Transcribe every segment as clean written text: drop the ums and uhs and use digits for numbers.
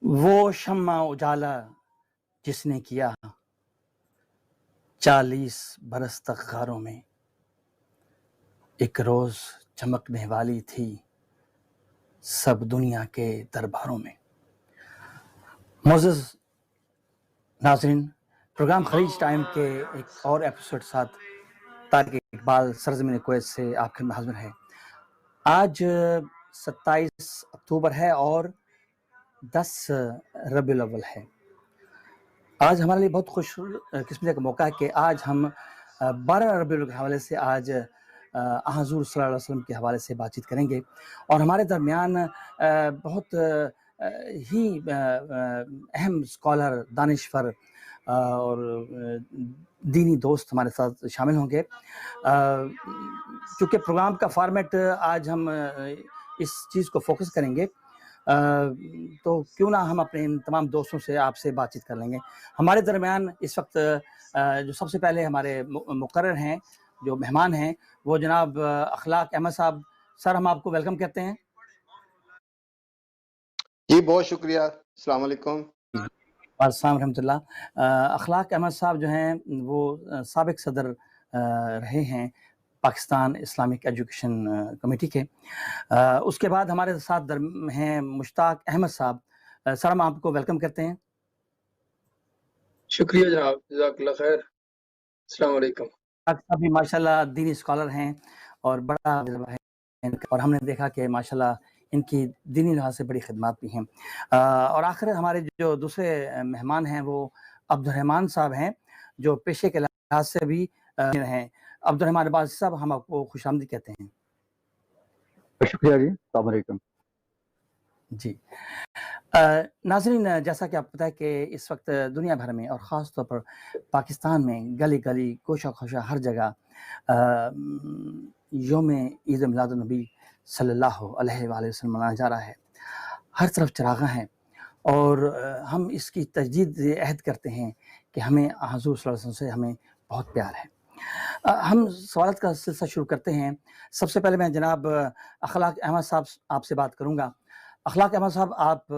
وہ شمع اجالا جس نے کیا 40 برس تک غاروں میں، ایک روز چمکنے والی تھی سب دنیا کے درباروں میں۔ معزز ناظرین، پروگرام خلیج ٹائم کے ایک اور ایپیسوڈ ساتھ طارق اقبال سرزمین کویت سے آپ کے حاضر ہے۔ آج 27 اکتوبر ہے اور 10 ربیع الاول ہے۔ آج ہمارے لیے بہت خوش قسمتی کا موقع ہے کہ آج ہم 12 ربیع الاول کے حوالے سے آج حضور صلی اللہ علیہ وسلم کے حوالے سے بات چیت کریں گے، اور ہمارے درمیان بہت ہی اہم اسکالر، دانشور اور دینی دوست ہمارے ساتھ شامل ہوں گے۔ چونکہ پروگرام کا فارمیٹ آج ہم اس چیز کو فوکس کریں گے، تو کیوں نہ ہم اپنے ان تمام دوستوں سے آپ سے بات چیت کر لیں گے۔ ہمارے درمیان اس وقت جو سب سے پہلے ہمارے مقرر ہیں، جو مہمان ہیں، وہ جناب اخلاق احمد صاحب۔ سر، ہم آپ کو ویلکم کہتے ہیں۔ جی بہت شکریہ، السلام علیکم۔ السلام رحمۃ اللہ۔ اخلاق احمد صاحب جو ہیں وہ سابق صدر رہے ہیں پاکستان اسلامک ایجوکیشن کمیٹی کے۔ اس کے بعد ہمارے ساتھ ہیں مشتاق احمد صاحب۔ سر، ہم آپ کو ویلکم کرتے ہیں۔ شکریہ جناب، جزاک اللہ خیر، السلام علیکم۔ صاحب بھی ماشاءاللہ دینی اسکالر ہیں اور بڑا ہے، اور ہم نے دیکھا کہ ماشاءاللہ ان کی دینی لحاظ سے بڑی خدمات بھی ہیں۔ اور آخر ہمارے جو دوسرے مہمان ہیں وہ عبد الرحمان صاحب ہیں، جو پیشے کے لحاظ سے بھی ہیں۔ عبد الرحمان عباسی صاحب، ہم آپ کو خوش آمدید کہتے ہیں۔ شکریہ جی، السلام علیکم۔ جی ناظرین، جیسا کہ آپ کو پتہ ہے کہ اس وقت دنیا بھر میں اور خاص طور پر پاکستان میں گلی گلی، کوشہ کوشہ، ہر جگہ یوم عید میلاد النبی صلی اللہ علیہ وآلہ وسلم منایا جا رہا ہے۔ ہر طرف چراغاں ہیں، اور ہم اس کی تجدید عہد کرتے ہیں کہ ہمیں حضور صلی اللہ علیہ وسلم سے ہمیں بہت پیار ہے۔ ہم سوالات کا سلسلہ شروع کرتے ہیں۔ سب سے پہلے میں جناب اخلاق احمد صاحب آپ سے بات کروں گا۔ اخلاق احمد صاحب، آپ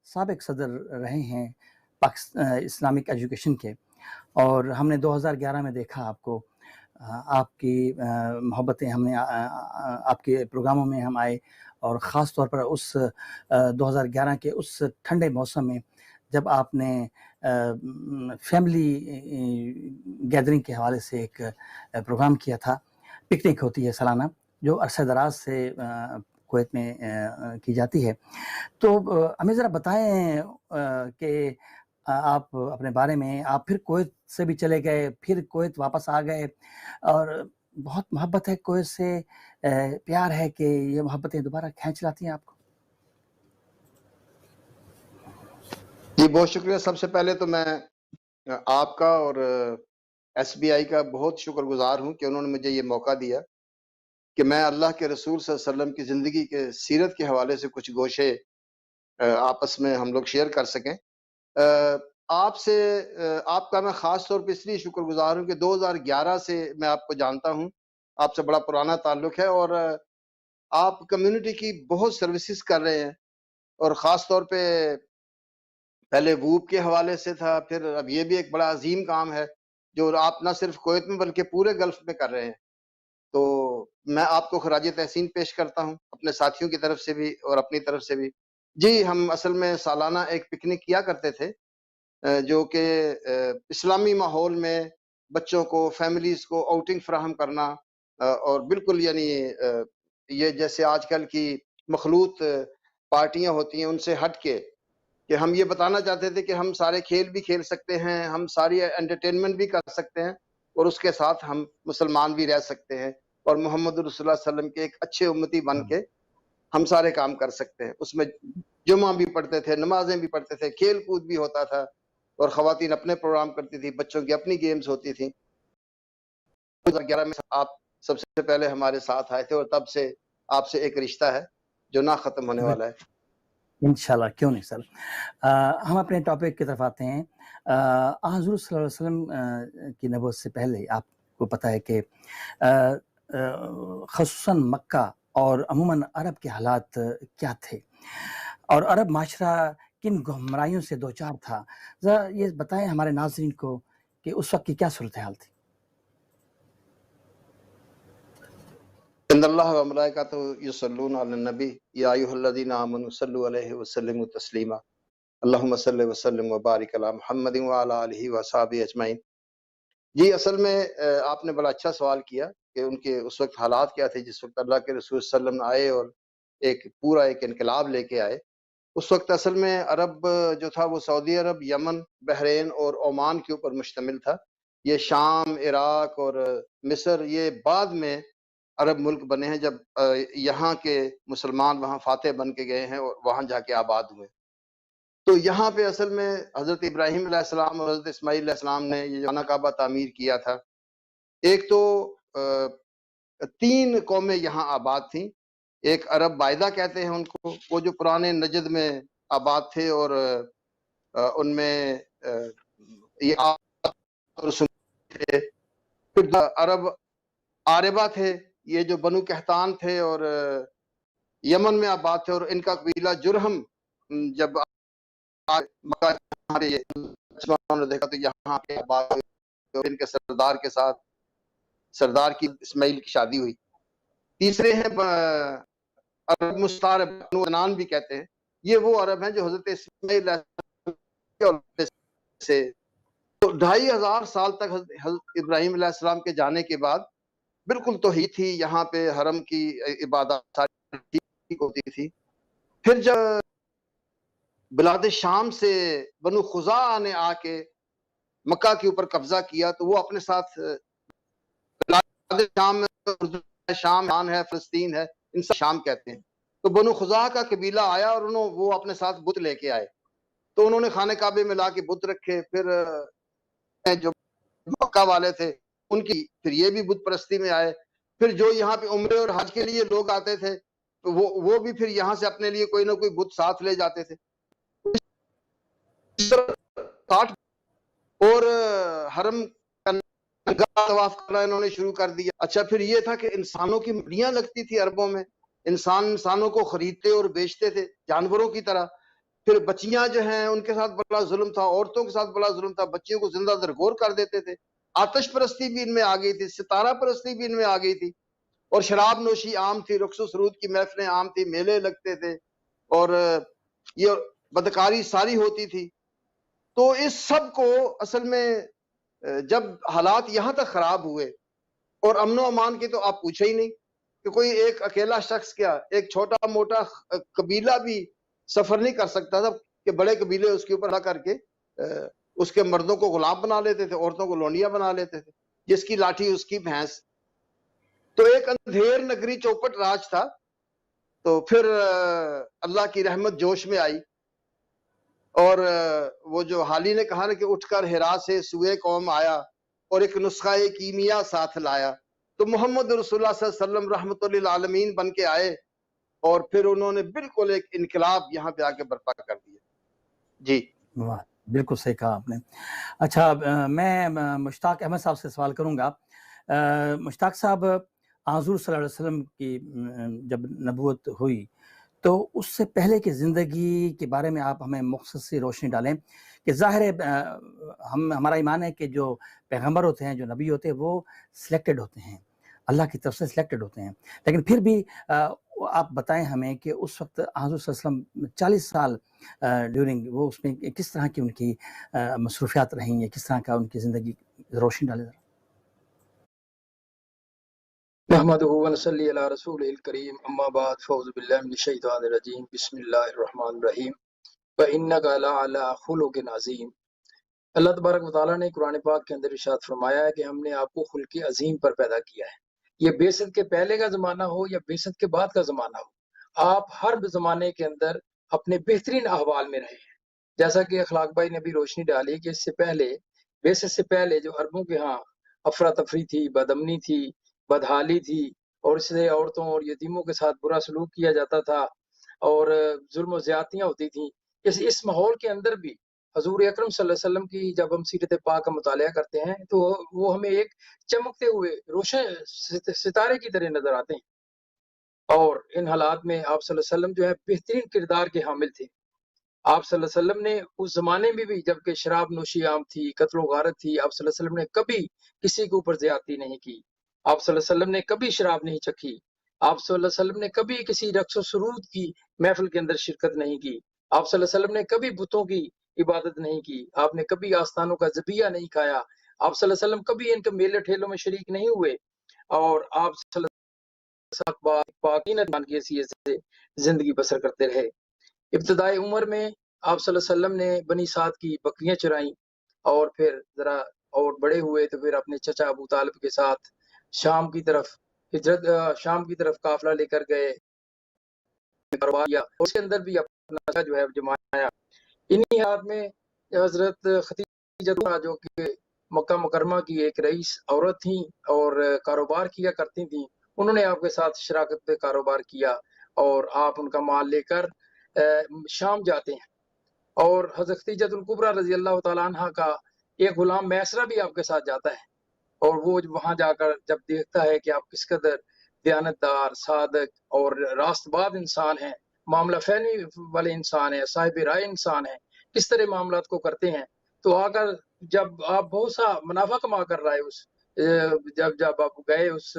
سابق صدر رہے ہیں اسلامک ایجوکیشن کے، اور ہم نے 2011 میں دیکھا آپ کو، آپ کی محبتیں ہم نے آپ کے پروگراموں میں ہم آئے، اور خاص طور پر اس 2011 کے اس ٹھنڈے موسم میں جب آپ نے فیملی گیدرنگ کے حوالے سے ایک پروگرام کیا تھا۔ پکنک ہوتی ہے سالانہ، جو عرصہ دراز سے کویت میں کی جاتی ہے۔ تو ہمیں ذرا بتائیں کہ آپ اپنے بارے میں، آپ پھر کویت سے بھی چلے گئے، پھر کویت واپس آ گئے، اور بہت محبت ہے کویت سے، پیار ہے کہ یہ محبتیں دوبارہ کھینچ لاتی ہیں آپ کو؟ جی بہت شکریہ۔ سب سے پہلے تو میں آپ کا اور ایس بی آئی کا بہت شکر گزار ہوں کہ انہوں نے مجھے یہ موقع دیا کہ میں اللہ کے رسول صلی اللہ علیہ وسلم کی زندگی کے سیرت کے حوالے سے کچھ گوشے آپس میں ہم لوگ شیئر کر سکیں۔ آپ کا میں خاص طور پہ اس لیے شکر گزار ہوں کہ 2011 سے میں آپ کو جانتا ہوں، آپ سے بڑا پرانا تعلق ہے، اور آپ کمیونٹی کی بہت سروسز کر رہے ہیں، اور خاص طور پہ پہلے ووب کے حوالے سے تھا، پھر اب یہ بھی ایک بڑا عظیم کام ہے جو آپ نہ صرف کویت میں بلکہ پورے گلف میں کر رہے ہیں۔ تو میں آپ کو خراج تحسین پیش کرتا ہوں، اپنے ساتھیوں کی طرف سے بھی اور اپنی طرف سے بھی۔ جی، ہم اصل میں سالانہ ایک پکنک کیا کرتے تھے، جو کہ اسلامی ماحول میں بچوں کو، فیملیز کو آؤٹنگ فراہم کرنا، اور بالکل یعنی یہ جیسے آج کل کی مخلوط پارٹیاں ہوتی ہیں ان سے ہٹ کے، کہ ہم یہ بتانا چاہتے تھے کہ ہم سارے کھیل بھی کھیل سکتے ہیں، ہم ساری انٹرٹینمنٹ بھی کر سکتے ہیں، اور اس کے ساتھ ہم مسلمان بھی رہ سکتے ہیں، اور محمد رسول اللہ صلی اللہ علیہ وسلم کے ایک اچھے امتی بن کے ہم سارے کام کر سکتے ہیں۔ اس میں جمعہ بھی پڑھتے تھے، نمازیں بھی پڑھتے تھے، کھیل کود بھی ہوتا تھا، اور خواتین اپنے پروگرام کرتی تھی، بچوں کی اپنی گیمز ہوتی تھیں۔ 2011 میں آپ سب سے پہلے ہمارے ساتھ آئے تھے، اور تب سے آپ سے ایک رشتہ ہے جو نہ ختم ہونے والا ہے۔ انشاءاللہ، کیوں نہیں سر۔ ہم اپنے ٹاپک کی طرف آتے ہیں۔ حضور صلی اللہ علیہ وسلم کی نبوت سے پہلے آپ کو پتہ ہے کہ خصوصاً مکہ اور عموماً عرب کے حالات کیا تھے، اور عرب معاشرہ کن گمراہیوں سے دوچار تھا، ذرا یہ بتائیں ہمارے ناظرین کو کہ اس وقت کی کیا صورتحال تھی؟ ان اللہ و ملائکتہ یصلون علی النبی یا ایھا الذین آمنوا صلوا علیہ وسلموا تسلیما اللہم صلی وسلم وبارک علی محمد وعلی آلہ وصحبہ اجمعین۔ جی اصل میں آپ نے بڑا اچھا سوال کیا کہ ان کے اس وقت حالات کیا تھے جس وقت اللہ کے رسول صلی اللہ علیہ وسلم آئے اور ایک انقلاب لے کے آئے۔ اس وقت اصل میں عرب جو تھا وہ سعودی عرب، یمن، بحرین اور عمان کے اوپر مشتمل تھا۔ یہ شام، عراق اور مصر یہ بعد میں عرب ملک بنے ہیں، جب یہاں کے مسلمان وہاں فاتح بن کے گئے ہیں اور وہاں جا کے آباد ہوئے۔ تو یہاں پہ اصل میں حضرت ابراہیم علیہ السلام اور حضرت اسماعیل علیہ السلام نے یہ خانہ کعبہ تعمیر کیا تھا۔ ایک تو 3 قومیں یہاں آباد تھیں۔ ایک عرب بائدہ کہتے ہیں ان کو، وہ جو پرانے نجد میں آباد تھے اور ان میں یہ تھے۔ پھر عرب عاربہ تھے، یہ جو بنو قحطان تھے اور یمن میں آباد تھے، اور ان کا قبیلہ جرہم جب مکہ نے دیکھا تو یہاں کے آباد ہوئے، ان کے سردار کے ساتھ سردار کی اسماعیل کی شادی ہوئی۔ تیسرے ہیں عرب مستعرب، بنو عدنان بھی کہتے ہیں، یہ وہ عرب ہیں جو حضرت اسماعیل سے 2500 سال تک حضرت ابراہیم علیہ السلام کے جانے کے بعد بالکل توحید تھی، یہاں پہ حرم کی عبادات ساری ٹھیک ہوتی تھی۔ پھر جب بلاد شام سے بنو خزاعہ نے آ کے مکہ کے اوپر قبضہ کیا تو وہ اپنے ساتھ بلاد شام میں شام ہے، فلسطین ہے، ان سے شام کہتے ہیں۔ تو بنو خزاعہ کا قبیلہ آیا اور وہ اپنے ساتھ بت لے کے آئے، تو انہوں نے خانہ کعبے میں لا کے بت رکھے۔ پھر جو مکہ والے تھے ان کی پھر یہ بھی بت پرستی میں آئے۔ پھر جو یہاں پہ عمرے اور حج کے لیے لوگ آتے تھے تو وہ بھی پھر یہاں سے اپنے لیے کوئی نہ کوئی بت ساتھ لے جاتے تھے، اور حرم کا طواف کرنا انہوں نے شروع کر دیا۔ اچھا پھر یہ تھا کہ انسانوں کی منڈیاں لگتی تھی عربوں میں، انسانوں کو خریدتے اور بیچتے تھے جانوروں کی طرح۔ پھر بچیاں جو ہیں ان کے ساتھ بڑا ظلم تھا، عورتوں کے ساتھ بڑا ظلم تھا، بچیوں کو زندہ درگور کر دیتے تھے۔ آتش پرستی بھی ان میں آ گئی تھی، ستارہ پرستی بھی ان میں آ گئی تھی، اور شراب نوشی عام تھی، رقص و سرود کی محفلیں عام تھی، میلے لگتے تھے، اور یہ بدکاری ساری ہوتی تھی۔ تو اس سب کو اصل میں جب حالات یہاں تک خراب ہوئے، اور امن و امان کی تو آپ پوچھے ہی نہیں کہ کوئی ایک اکیلا شخص کیا، ایک چھوٹا موٹا قبیلہ بھی سفر نہیں کر سکتا تھا کہ بڑے قبیلے اس کے اوپر حملہ کر کے اس کے مردوں کو غلام بنا لیتے تھے، عورتوں کو لونڈیاں بنا لیتے تھے، جس کی لاٹھی اس کی بھینس۔ تو ایک اندھیر نگری چوپٹ راج تھا۔ تو پھر اللہ کی رحمت جوش میں آئی، اور وہ جو حالی نے کہا نا کہ اٹھ کر ہرا سے سوئے قوم آیا اور ایک نسخہ کیمیا ساتھ لایا، تو محمد رسول اللہ صلی اللہ علیہ وسلم رحمت للعالمین بن کے آئے، اور پھر انہوں نے بالکل ایک انقلاب یہاں پہ آ کے برپا کر دیا۔ جی واہ، بالکل صحیح کہا آپ نے۔ اچھا میں مشتاق احمد صاحب سے سوال کروں گا۔ مشتاق صاحب، حضور صلی اللہ علیہ وسلم کی جب نبوت ہوئی تو اس سے پہلے کی زندگی کے بارے میں آپ ہمیں مختصر سی روشنی ڈالیں کہ ظاہر ہے ہمارا ایمان ہے کہ جو پیغمبر ہوتے ہیں، جو نبی ہوتے ہیں، وہ سلیکٹڈ ہوتے ہیں، اللہ کی طرف سے سلیکٹڈ ہوتے ہیں، لیکن پھر بھی آپ بتائیں ہمیں کہ اس وقت حضور صلی اللہ علیہ وسلم 40 سال ڈیورنگ وہ اس میں کس طرح کی ان کی مصروفیات رہیں یا کس طرح کا ان کی زندگی، روشنی ڈالیں ذرا۔ نحمدہ ونصلی علی رسول الکریم، اما بعد، فاعوذ باللہ من الشیطان الرجیم، بسم اللہ الرحمن الرحیم، وَإِنَّكَ لَعَلَىٰ خُلُقٍ عَظِيمٍ۔ اللہ تبارک و تعالیٰ نے قرآن پاک کے اندر ارشاد فرمایا ہے کہ ہم نے آپ کو خلق عظیم پر پیدا کیا ہے۔ یہ بعثت کے پہلے کا زمانہ ہو یا بعثت کے بعد کا زمانہ ہو، آپ ہر زمانے کے اندر اپنے بہترین احوال میں رہے ہیں۔ جیسا کہ اخلاق بھائی نے بھی روشنی ڈالی کہ اس سے پہلے، بعثت سے پہلے جو عربوں کے ہاں افراتفری تھی، بدامنی تھی، بدحالی تھی، اور اس سے عورتوں اور یتیموں کے ساتھ برا سلوک کیا جاتا تھا اور ظلم و زیادتیاں ہوتی تھیں۔ اس ماحول کے اندر بھی حضور اکرم صلی اللہ علیہ وسلم کی جب ہم سیرت پاک کا مطالعہ کرتے ہیں تو وہ ہمیں ایک چمکتے ہوئے روشن ستارے کی طرح نظر آتے ہیں، اور ان حالات میں آپ صلی اللہ علیہ وسلم جو ہے بہترین کردار کے حامل تھے۔ آپ صلی اللہ علیہ وسلم نے اس زمانے میں بھی جبکہ شراب نوشی عام تھی، قتل و غارت تھی، آپ صلی اللہ علیہ وسلم نے کبھی کسی کے اوپر زیادتی نہیں کی، آپ صلی اللہ علیہ وسلم نے کبھی شراب نہیں چکھی، آپ صلی اللہ علیہ وسلم نے کبھی کسی رقص و سرود کی محفل کے اندر شرکت نہیں کی، آپ صلی اللہ علیہ وسلم نے کبھی بتوں کی عبادت نہیں کی، آپ نے کبھی آستانوں کا ذبیحہ نہیں کھایا، آپ صلی اللہ علیہ وسلم کبھی ان کے میلے ٹھیلوں میں شریک نہیں ہوئے، اور آپ صلی اللہ علیہ وسلم پاکینہ کی حیثیت سے زندگی بسر کرتے رہے۔ ابتدائی عمر میں آپ صلی اللہ علیہ وسلم نے بنی سعد کی بکریاں چرائیں، اور پھر ذرا اور بڑے ہوئے تو پھر اپنے چچا ابو طالب کے ساتھ شام کی طرف شام کی طرف قافلہ لے کر گئے، کاروبار کیا، اس کے اندر بھی اپنا جو ہے جمایا۔ انہی حالات میں حضرت خدیجہ جو کہ مکہ مکرمہ کی ایک رئیس عورت تھیں اور کاروبار کیا کرتی تھیں، انہوں نے آپ کے ساتھ شراکت پہ کاروبار کیا، اور آپ ان کا مال لے کر شام جاتے ہیں، اور حضرت خدیجہ الکبریٰ رضی اللہ تعالیٰ عنہ کا ایک غلام میسرہ بھی آپ کے ساتھ جاتا ہے، اور وہ وہاں جا کر جب دیکھتا ہے کہ آپ کس قدر دیانتدار، صادق اور راست باز انسان ہیں، معاملہ فہمی والے انسان ہیں، صاحب رائے انسان ہیں، کس طرح معاملات کو کرتے ہیں، تو آ کر جب آپ بہت سا منافع کما کر رہے جب آپ گئے اس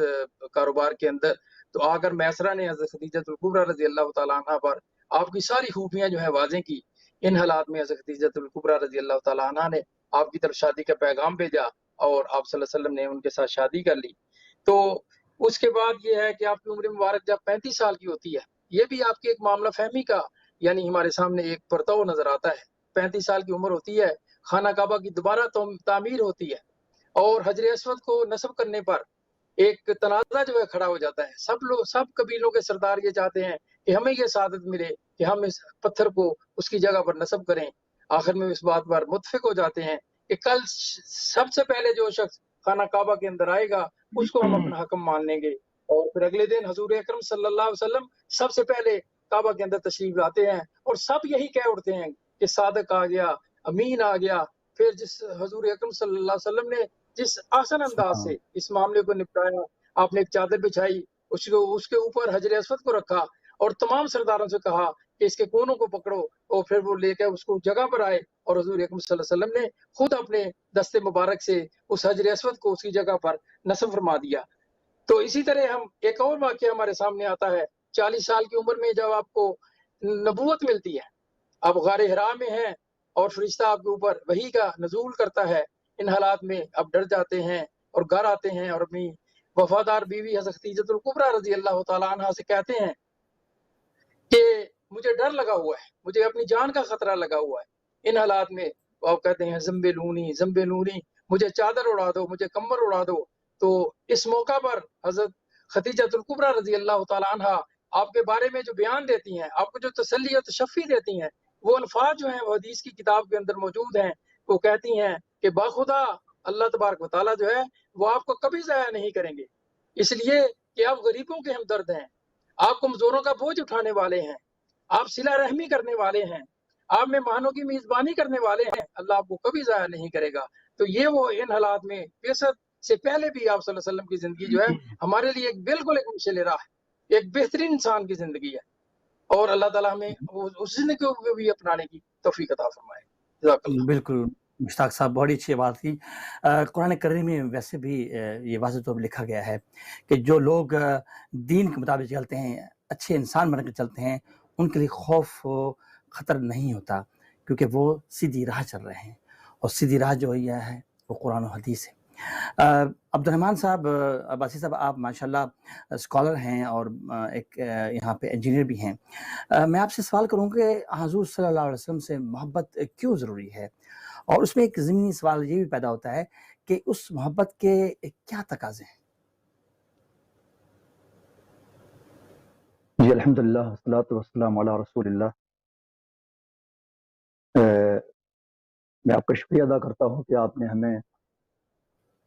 کاروبار کے اندر، تو آ کر میسرہ نے حضرت خدیجہ الکبریٰ رضی اللہ تعالیٰ عنہ پر آپ کی ساری خوبیاں جو ہیں واضح کی۔ ان حالات میں حضرت خدیجہ الکبریٰ رضی اللہ تعالیٰ عنہ نے آپ کی طرف شادی کا پیغام بھیجا، اور آپ صلی اللہ علیہ وسلم نے ان کے ساتھ شادی کر لی۔ تو اس کے بعد یہ ہے کہ آپ کی عمر مبارک جب 35 سال کی ہوتی ہے، یہ بھی آپ کی ایک معاملہ فہمی کا یعنی ہمارے سامنے ایک پرتو نظر آتا ہے۔ 35 سال کی عمر ہوتی ہے، خانہ کعبہ کی دوبارہ تعمیر ہوتی ہے، اور حجر اسود کو نصب کرنے پر ایک تنازع جو ہے کھڑا ہو جاتا ہے۔ سب قبیلوں کے سردار یہ چاہتے ہیں کہ ہمیں یہ سعادت ملے کہ ہم اس پتھر کو اس کی جگہ پر نصب کریں۔ آخر میں اس بات پر متفق ہو جاتے ہیں کہ کل سب سے پہلے جو شخص خانہ کعبہ کے اندر آئے گا اس کو ہم اپنا حکم مان لیں گے، اور پھر اگلے دن حضور اکرم صلی اللہ علیہ وسلم سب سے پہلے کعبہ کے اندر تشریف لاتے ہیں، اور سب یہی کہہ اٹھتے ہیں کہ صادق آ گیا، امین آ گیا۔ پھر جس حضور اکرم صلی اللہ علیہ وسلم نے جس آسان انداز سے اس معاملے کو نپٹایا، آپ نے ایک چادر بچھائی، اس کے اوپر حجر اسود کو رکھا، اور تمام سرداروں سے کہا کہ اس کے کونوں کو پکڑو، اور پھر وہ لے کے اس کو جگہ پر آئے، اور حضور اکرم صلی اللہ علیہ وسلم نے خود اپنے دست مبارک سے اس حجر اسود کو اس کی جگہ پر نصب فرما دیا۔ تو اسی طرح ہم ایک اور واقعہ ہمارے سامنے آتا ہے، 40 سال کی عمر میں جب آپ کو نبوت ملتی ہے، آپ غار حرا میں ہیں، اور فرشتہ آپ کے اوپر وحی کا نزول کرتا ہے، ان حالات میں آپ ڈر جاتے ہیں اور گھر آتے ہیں، اور اپنی وفادار بیوی حضرت خدیجہ الکبریٰ رضی اللہ تعالیٰ عنہ سے کہتے ہیں کہ مجھے ڈر لگا ہوا ہے، مجھے اپنی جان کا خطرہ لگا ہوا ہے۔ ان حالات میں آپ کہتے ہیں زمبلونی، مجھے چادر اڑا دو، مجھے کمبل اڑا دو۔ تو اس موقع پر حضرت خدیجہ الکبریٰ رضی اللہ تعالیٰ عنہ آپ کے بارے میں جو بیان دیتی ہیں، آپ کو جو تسلی و تشفی دیتی ہیں، وہ الفاظ جو ہیں وہ حدیث کی کتاب کے اندر موجود ہیں۔ وہ کہتی ہیں کہ باخدا اللہ تبارک و تعالیٰ جو ہے وہ آپ کو کبھی ضائع نہیں کریں گے، اس لیے کہ آپ غریبوں کے ہمدرد ہیں، آپ کمزوروں کا بوجھ اٹھانے والے ہیں، آپ صلہ رحمی کرنے والے ہیں، آپ مہمانوں کی میزبانی کرنے والے ہیں، اللہ آپ کو کبھی ضائع نہیں کرے گا۔ تو یہ وہ ان حالات میں بعثت سے پہلے بھی آپ صلی اللہ علیہ وسلم کی زندگی جو ہے ہمارے لیے بالکل ایک مشعل راہ ہے، ایک بہترین انسان کی زندگی ہے، اور اللہ تعالیٰ ہمیں اس زندگی کو بھی اپنانے کی توفیق عطا فرمائے۔ جزاک اللہ۔ بالکل مشتاق صاحب، بڑی اچھی بات کی۔ قرآن کریم میں ویسے بھی یہ واضح طور پر لکھا گیا ہے کہ جو لوگ دین کے مطابق چلتے ہیں، اچھے انسان بن کر چلتے ہیں، ان کے لیے خوف و خطر نہیں ہوتا، کیونکہ وہ سیدھی راہ چل رہے ہیں، اور سیدھی راہ جو یہ ہے وہ قرآن و حدیث ہے۔ عبد الرحمن صاحب، عباسی صاحب، آپ ماشاءاللہ اسکالر ہیں اور ایک یہاں پہ انجینئر بھی ہیں۔ میں آپ سے سوال کروں کہ حضور صلی اللہ علیہ وسلم سے محبت کیوں ضروری ہے، اور اس میں ایک ضمنی سوال یہ بھی پیدا ہوتا ہے کہ اس محبت کے کیا تقاضے ہیں؟ جی الحمدللہ والصلاۃ والسلام علی رسول اللہ۔ میں آپ کا شکریہ ادا کرتا ہوں کہ آپ نے ہمیں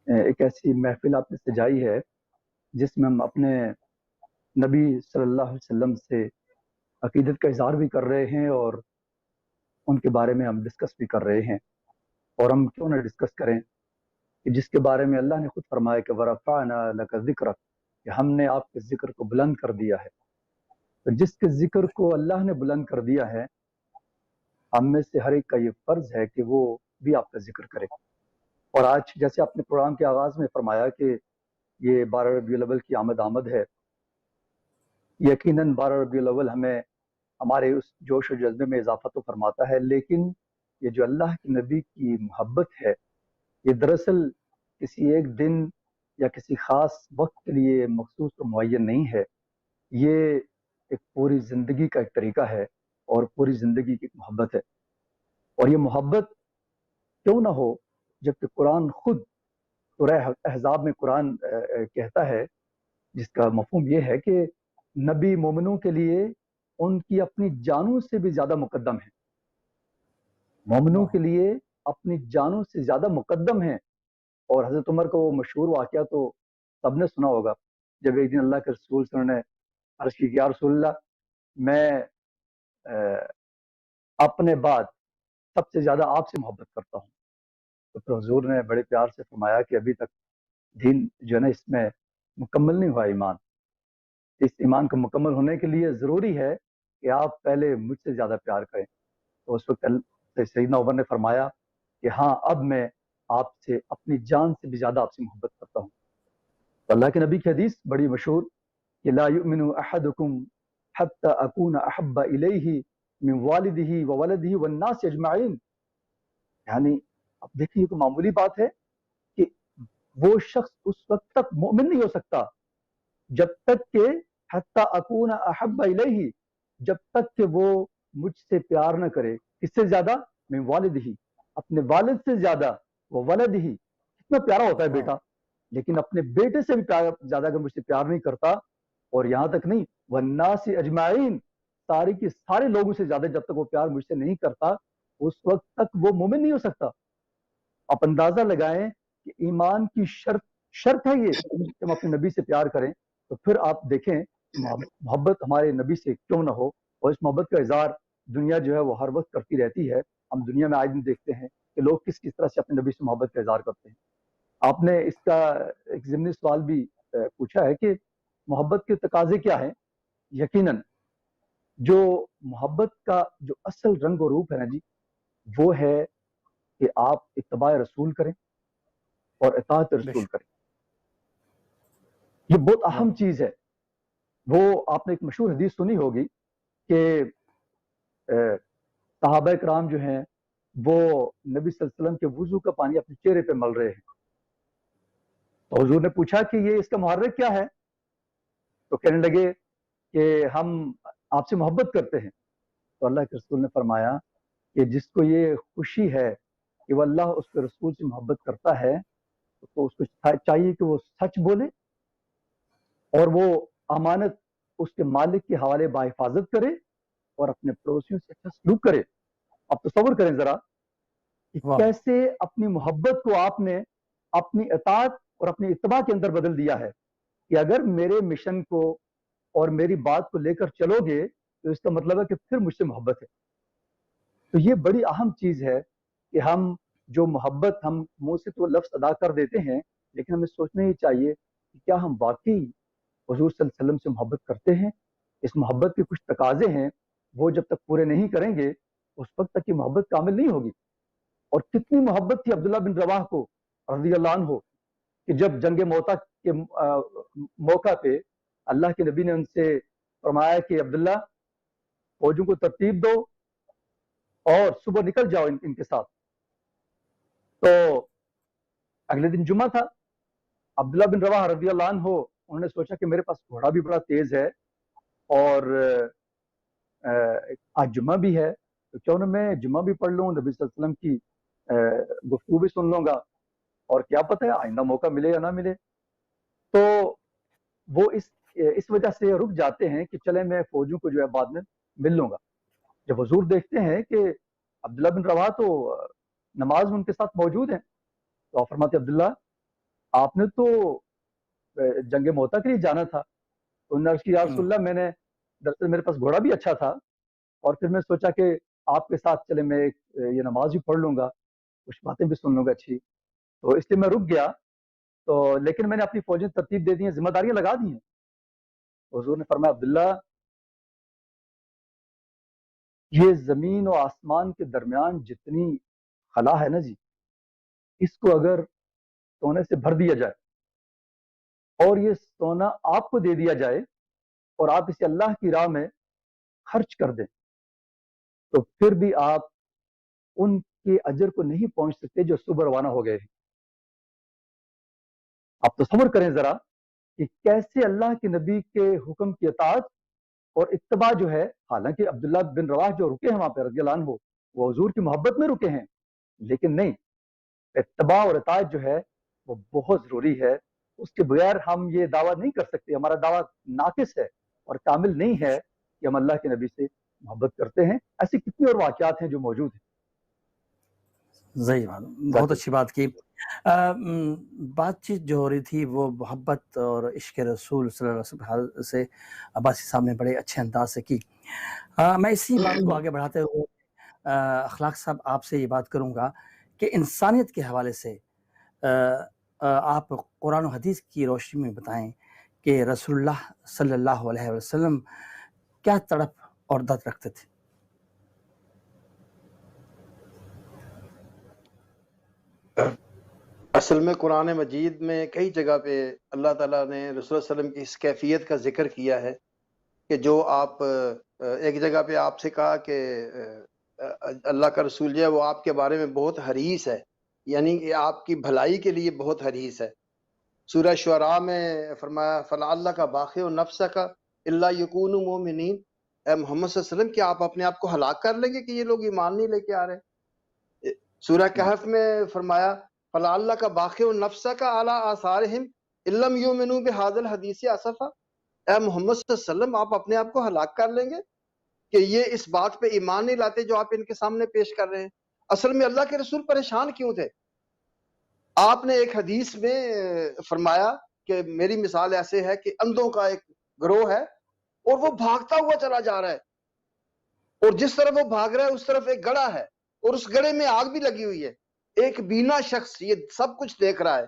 ایک ایسی محفل آپ نے سجائی ہے جس میں ہم اپنے نبی صلی اللہ علیہ وسلم سے عقیدت کا اظہار بھی کر رہے ہیں، اور ان کے بارے میں ہم ڈسکس بھی کر رہے ہیں۔ اور ہم کیوں نہ ڈسکس کریں کہ جس کے بارے میں اللہ نے خود فرمایا کہ وَرَفَعْنَا لَكَ ذِكْرَكَ، کہ ہم نے آپ کے ذکر کو بلند کر دیا ہے۔ تو جس کے ذکر کو اللہ نے بلند کر دیا ہے، ہم میں سے ہر ایک کا یہ فرض ہے کہ وہ بھی آپ کا ذکر کرے۔ اور آج جیسے آپ نے پروگرام کے آغاز میں فرمایا کہ یہ 12 ربیع الاول کی آمد ہے، یقیناً 12 ربیع الاول ہمیں ہمارے اس جوش و جذبے میں اضافہ تو فرماتا ہے، لیکن یہ جو اللہ کے نبی کی محبت ہے یہ دراصل کسی ایک دن یا کسی خاص وقت کے لیے مخصوص و معین نہیں ہے، یہ ایک پوری زندگی کا ایک طریقہ ہے اور پوری زندگی کی ایک محبت ہے۔ اور یہ محبت کیوں نہ ہو جبکہ قرآن خود سورہ احزاب میں قرآن کہتا ہے، جس کا مفہوم یہ ہے کہ نبی مومنوں کے لیے ان کی اپنی جانوں سے بھی زیادہ مقدم ہے، مومنوں کے لیے اپنی جانوں سے زیادہ مقدم ہیں۔ اور حضرت عمر کا وہ مشہور واقعہ تو سب نے سنا ہوگا، جب ایک دن اللہ کے رسول صلی اللہ علیہ وسلم نے عرض کی کہ یا رسول اللہ، میں اپنے بعد سب سے زیادہ آپ سے محبت کرتا ہوں۔ تو پھر حضور نے بڑے پیار سے فرمایا کہ ابھی تک دین جو ہے نا اس میں مکمل نہیں ہوا ایمان، اس ایمان کو مکمل ہونے کے لیے ضروری ہے کہ آپ پہلے مجھ سے زیادہ پیار کریں۔ تو اس وقت سیدنا عمر نے فرمایا کہ ہاں اب میں آپ سے اپنی جان سے بھی زیادہ آپ سے محبت کرتا ہوں۔ تو اللہ کے نبی کی حدیث بڑی مشہور کہ لا یؤمن احدکم حتی اکون احب الیہ من والدہ وولدہ والناس اجمعین، یعنی اب دیکھیں یہ تو معمولی بات ہے کہ وہ شخص اس وقت تک مومن نہیں ہو سکتا جب تک کہ حتی اکون احب الیہ، جب تک کہ وہ مجھ سے پیار نہ کرے، کس سے زیادہ؟ من والدہ، اپنے والد سے زیادہ، وہ ولدہ، کتنا پیارا ہوتا ہے بیٹا، لیکن اپنے بیٹے سے بھی زیادہ اگر مجھ سے پیار نہیں کرتا، اور یہاں تک نہیں والناس اجمعین، سارے کے سارے لوگوں سے زیادہ جب تک وہ پیار مجھ سے نہیں کرتا اس وقت تک وہ مومن نہیں ہو سکتا۔ آپ اندازہ لگائیں کہ ایمان کی شرط ہے یہ کہ ہم اپنے نبی سے پیار کریں، تو پھر آپ دیکھیں محبت ہمارے نبی سے کیوں نہ ہو، اور اس محبت کا اظہار دنیا جو ہے وہ ہر وقت کرتی رہتی ہے۔ ہم دنیا میں آج بھی دیکھتے ہیں کہ لوگ کس طرح سے اپنے نبی سے محبت کا اظہار کرتے ہیں۔ آپ نے اس کا ایک ضمنی سوال بھی پوچھا ہے کہ محبت کے تقاضے کیا ہیں۔ یقیناً جو محبت کا جو اصل رنگ و روپ ہے نا جی، وہ ہے کہ آپ اتباع رسول کریں اور اطاعت رسول کریں۔ یہ بہت اہم چیز ہے۔ وہ آپ نے ایک مشہور حدیث سنی ہوگی کہ صحابہ کرام جو ہیں وہ نبی صلی اللہ علیہ وسلم کے وضو کا پانی اپنے چہرے پہ مل رہے ہیں، تو حضور نے پوچھا کہ یہ اس کا محرک کیا ہے؟ تو کہنے لگے کہ ہم آپ سے محبت کرتے ہیں۔ تو اللہ کے رسول نے فرمایا کہ جس کو یہ خوشی ہے کہ وہ اللہ اس کے رسول سے محبت کرتا ہے تو اس کو چاہیے کہ وہ سچ بولے اور وہ امانت اس کے مالک کے حوالے باحفاظت کرے اور اپنے پڑوسیوں سے اچھا سلوک کرے۔ اب تصور کریں ذرا کہ کیسے اپنی محبت کو آپ نے اپنی اطاعت اور اپنی اتباع کے اندر بدل دیا ہے کہ اگر میرے مشن کو اور میری بات کو لے کر چلو گے تو اس کا مطلب ہے کہ پھر مجھ سے محبت ہے۔ تو یہ بڑی اہم چیز ہے کہ ہم جو محبت ہم منہ سے تو لفظ ادا کر دیتے ہیں، لیکن ہمیں سوچنا ہی چاہیے کہ کیا ہم واقعی حضور صلی اللہ علیہ وسلم سے محبت کرتے ہیں۔ اس محبت کے کچھ تقاضے ہیں، وہ جب تک پورے نہیں کریں گے اس وقت تک یہ محبت کامل نہیں ہوگی۔ اور کتنی محبت تھی عبداللہ بن رواح کو رضی اللہ عنہ کہ جب جنگ موتا کے موقع پہ اللہ کے نبی نے ان سے فرمایا کہ عبداللہ فوجوں کو ترتیب دو اور صبح نکل جاؤ ان کے ساتھ۔ تو اگلے دن جمعہ تھا، عبداللہ بن رواح رضی اللہ عنہ انہوں نے سوچا کہ میرے پاس گھوڑا بھی بڑا تیز ہے اور آج جمعہ بھی ہے، تو کیوں نہ میں جمعہ بھی پڑھ لوں، نبی صلی اللہ علیہ وسلم کی گفتگو بھی سن لوں گا، اور کیا پتہ ہے آئندہ موقع ملے یا نہ ملے۔ تو وہ اس وجہ سے رک جاتے ہیں کہ چلے میں فوجوں کو جو ہے بعد میں مل لوں گا۔ جب حضور دیکھتے ہیں کہ عبداللہ بن رواح تو نماز میں ان کے ساتھ موجود ہیں، تو آپ فرماتے عبداللہ آپ نے تو جنگ موتا کے لیے جانا تھا۔ تو انہوں نے عرض کی یا رسول اللہ میں نے دراصل میرے پاس گھوڑا بھی اچھا تھا اور پھر میں سوچا کہ آپ کے ساتھ چلے میں یہ نماز بھی پڑھ لوں گا، کچھ باتیں بھی سن لوں گا اچھی، تو اس لیے میں رک گیا، تو لیکن میں نے اپنی فوجیں ترتیب دے دی ہیں، ذمہ داریاں لگا دی ہیں۔ حضور نے فرمایا عبداللہ یہ زمین و آسمان کے درمیان جتنی خلا ہے نا جی، اس کو اگر سونے سے بھر دیا جائے اور یہ سونا آپ کو دے دیا جائے اور آپ اسے اللہ کی راہ میں خرچ کر دیں تو پھر بھی آپ ان کے اجر کو نہیں پہنچ سکتے جو صبح روانہ ہو گئے ہیں۔ آپ تصور کریں ذرا کہ کیسے اللہ کے نبی کے حکم کی اطاعت اور اتباع جو ہے، حالانکہ عبداللہ بن رواح جو رکے ہیں وہاں پہ رضی اللہ عنہ، وہ حضور کی محبت میں رکے ہیں، لیکن نہیں، اتباع اور اطاعت جو ہے وہ بہت ضروری ہے۔ اس کے بغیر ہم یہ دعویٰ نہیں کر سکتے، ہمارا دعویٰ ناقص ہے اور کامل نہیں ہے کہ ہم اللہ کے نبی سے محبت کرتے ہیں۔ ایسی کتنی اور واقعات ہیں جو موجود ہیں۔ صحیح بات، بہت اچھی بات کی۔ بات چیت جو ہو رہی تھی وہ محبت اور عشق رسول صلی اللہ علیہ وسلم سے عباسی صاحب نے بڑے اچھے انداز سے کی۔ میں اسی بات کو آگے بڑھاتے ہوئے اخلاق صاحب آپ سے یہ بات کروں گا کہ انسانیت کے حوالے سے آپ قرآن و حدیث کی روشنی میں بتائیں کہ رسول اللہ صلی اللہ علیہ وسلم کیا تڑپ اور درد رکھتے تھے۔ اصل میں قرآن مجید میں کئی جگہ پہ اللہ تعالیٰ نے رسول اللہ صلی اللہ علیہ وسلم کی اس کیفیت کا ذکر کیا ہے کہ جو آپ ایک جگہ پہ آپ سے کہا کہ اللہ کا رسول جو ہے وہ آپ کے بارے میں بہت حریص ہے، یعنی کہ آپ کی بھلائی کے لیے بہت حریص ہے۔ سورہ شعراء میں فرمایا فَلَعَلَّكَ بَاخِعٌ نَفْسَكَ إِلَّا يَكُونُوا مُؤْمِنِينَ، اے محمد صلی اللہ علیہ وسلم کیا آپ اپنے آپ کو ہلاک کر لیں گے کہ یہ لوگ ایمان نہیں لے کے آ رہے۔ سورہ کہف میں فرمایا فَلَعَلَّكَ بَاخِعٌ نَفْسَكَ عَلَىٰ آثَارِهِمْ إِن لَّمْ يُؤْمِنُوا بِهَٰذَا الْحَدِيثِ أَسَفًا، اے محمد صلی اللہ علیہ وسلم آپ اپنے آپ کو ہلاک کر لیں گے کہ یہ اس بات پہ ایمان نہیں لاتے جو آپ ان کے سامنے پیش کر رہے ہیں۔ اصل میں اللہ کے رسول پریشان کیوں تھے؟ آپ نے ایک حدیث میں فرمایا کہ میری مثال ایسے ہے کہ اندھوں کا ایک گروہ ہے اور وہ بھاگتا ہوا چلا جا رہا ہے، اور جس طرف وہ بھاگ رہا ہے اس طرف ایک گڑھا ہے اور اس گڑھے میں آگ بھی لگی ہوئی ہے۔ ایک بینا شخص یہ سب کچھ دیکھ رہا ہے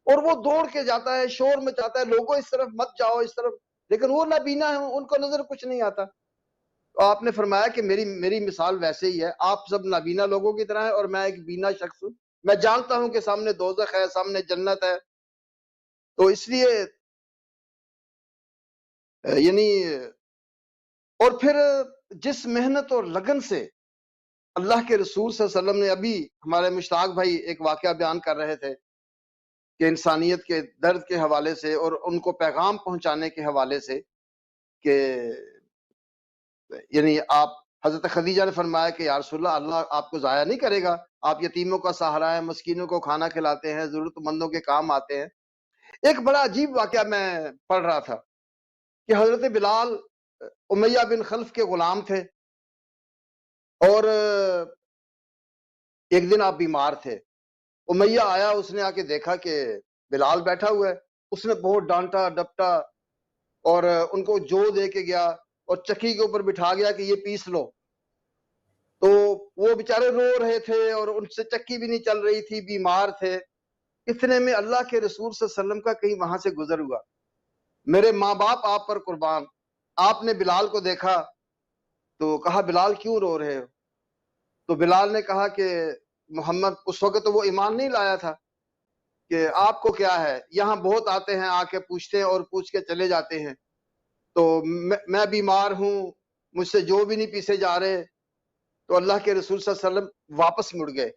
اور وہ دوڑ کے جاتا ہے، شور مچاتا ہے، لوگوں اس طرف مت جاؤ اس طرف، لیکن وہ نابینا ہے، ان کو نظر کچھ نہیں آتا۔ تو آپ نے فرمایا کہ میری مثال ویسے ہی ہے، آپ سب نابینا لوگوں کی طرح ہیں اور میں ایک بینا شخص ہوں، میں جانتا ہوں کہ سامنے دوزخ ہے، سامنے جنت ہے۔ تو اس لیے یعنی اور پھر جس محنت اور لگن سے اللہ کے رسول صلی اللہ علیہ وسلم نے، ابھی ہمارے مشتاق بھائی ایک واقعہ بیان کر رہے تھے کہ انسانیت کے درد کے حوالے سے اور ان کو پیغام پہنچانے کے حوالے سے کہ یعنی آپ حضرت خدیجہ نے فرمایا کہ یا رسول اللہ آپ کو ضائع نہیں کرے گا، آپ یتیموں کا سہارا ہیں، مسکینوں کو کھانا کھلاتے ہیں، ضرورت مندوں کے کام آتے ہیں۔ ایک بڑا عجیب واقعہ میں پڑھ رہا تھا کہ حضرت بلال امیہ بن خلف کے غلام تھے اور ایک دن آپ بیمار تھے۔ امیہ آیا، اس نے آ کے دیکھا کہ بلال بیٹھا ہوا ہے، اس نے بہت ڈانٹا ڈپٹا اور ان کو جو دے کے گیا اور چکی کے اوپر بٹھا گیا کہ یہ پیس لو۔ تو وہ بیچارے رو رہے تھے اور ان سے چکی بھی نہیں چل رہی تھی، بیمار تھے۔ اتنے میں اللہ کے رسول صلی اللہ علیہ وسلم کا کہیں وہاں سے گزر ہوا۔ میرے ماں باپ آپ پر قربان، آپ نے بلال کو دیکھا تو کہا بلال کیوں رو رہے ہو؟ تو بلال نے کہا کہ محمد، اس وقت تو وہ ایمان نہیں لایا تھا، کہ آپ کو کیا ہے، یہاں بہت آتے ہیں، آ کے پوچھتے ہیں اور پوچھ کے چلے جاتے ہیں، تو میں بیمار ہوں، مجھ سے جو بھی نہیں پیسے جا رہے۔ تو اللہ کے رسول صلی اللہ علیہ وسلم واپس مڑ گئے۔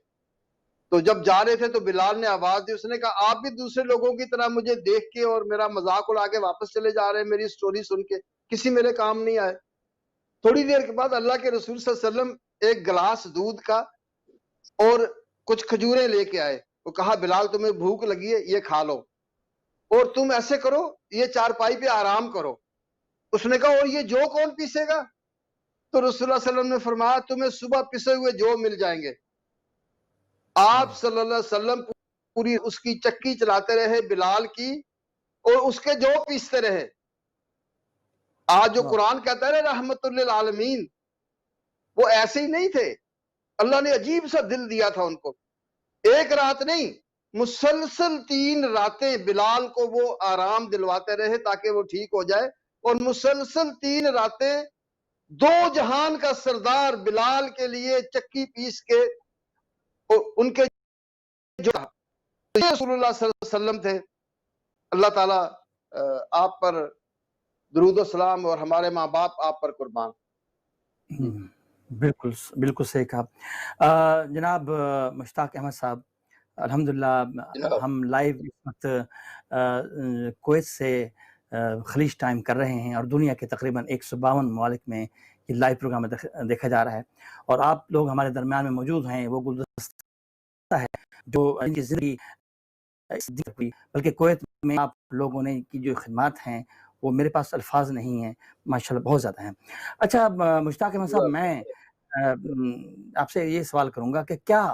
تو جب جا رہے تھے تو بلال نے آواز دی، اس نے کہا آپ بھی دوسرے لوگوں کی طرح مجھے دیکھ کے اور میرا مذاق اڑا کے واپس چلے جا رہے ہیں، میری سٹوری سن کے، کسی میرے کام نہیں آئے۔ تھوڑی دیر کے بعد اللہ کے رسول صلی اللہ علیہ وسلم ایک گلاس دودھ کا اور کچھ کھجوریں لے کے آئے۔ وہ کہا بلال تمہیں بھوک لگی ہے، یہ کھا لو اور تم ایسے کرو، یہ چارپائی پہ آرام کرو۔ اس نے کہا اور یہ جو کون پیسے گا؟ تو رسول اللہ صلی اللہ علیہ وسلم نے فرمایا تمہیں صبح پسے ہوئے جو مل جائیں گے۔ آپ صلی اللہ علیہ وسلم پوری اس کی چکی چلاتے رہے بلال کی، اور اس کے جو پیستے رہے۔ آج جو قرآن کہتا ہے رحمت للعالمین، وہ ایسے ہی نہیں تھے، اللہ نے عجیب سا دل دیا تھا ان کو۔ ایک رات نہیں، مسلسل 3 راتیں بلال کو وہ آرام دلواتے رہے تاکہ وہ ٹھیک ہو جائے، اور مسلسل 3 راتیں دو جہان کا سردار بلال کے لیے چکی پیس کے ان کے جو رسول اللہ صلی اللہ علیہ وسلم تھے. اللہ تعالیٰ آپ پر درود و سلام اور ہمارے ماں باپ آپ پر قربان. بالکل بالکل صحیح کہا. جناب مشتاق احمد صاحب، الحمدللہ ہم لائیو اس وقت کویت سے خلیج ٹائم کر رہے ہیں، اور دنیا کے تقریباً 152 ممالک میں یہ لائیو پروگرام دیکھا جا رہا ہے، اور آپ لوگ ہمارے درمیان میں موجود ہیں. وہ گلدستہ ہے جو ان کی زندگی بلکہ کویت میں آپ لوگوں نے کی جو خدمات ہیں وہ میرے پاس الفاظ نہیں ہیں، ماشاءاللہ بہت زیادہ ہیں. اچھا مشتاق احمد صاحب، میں آپ سے یہ سوال کروں گا کہ کیا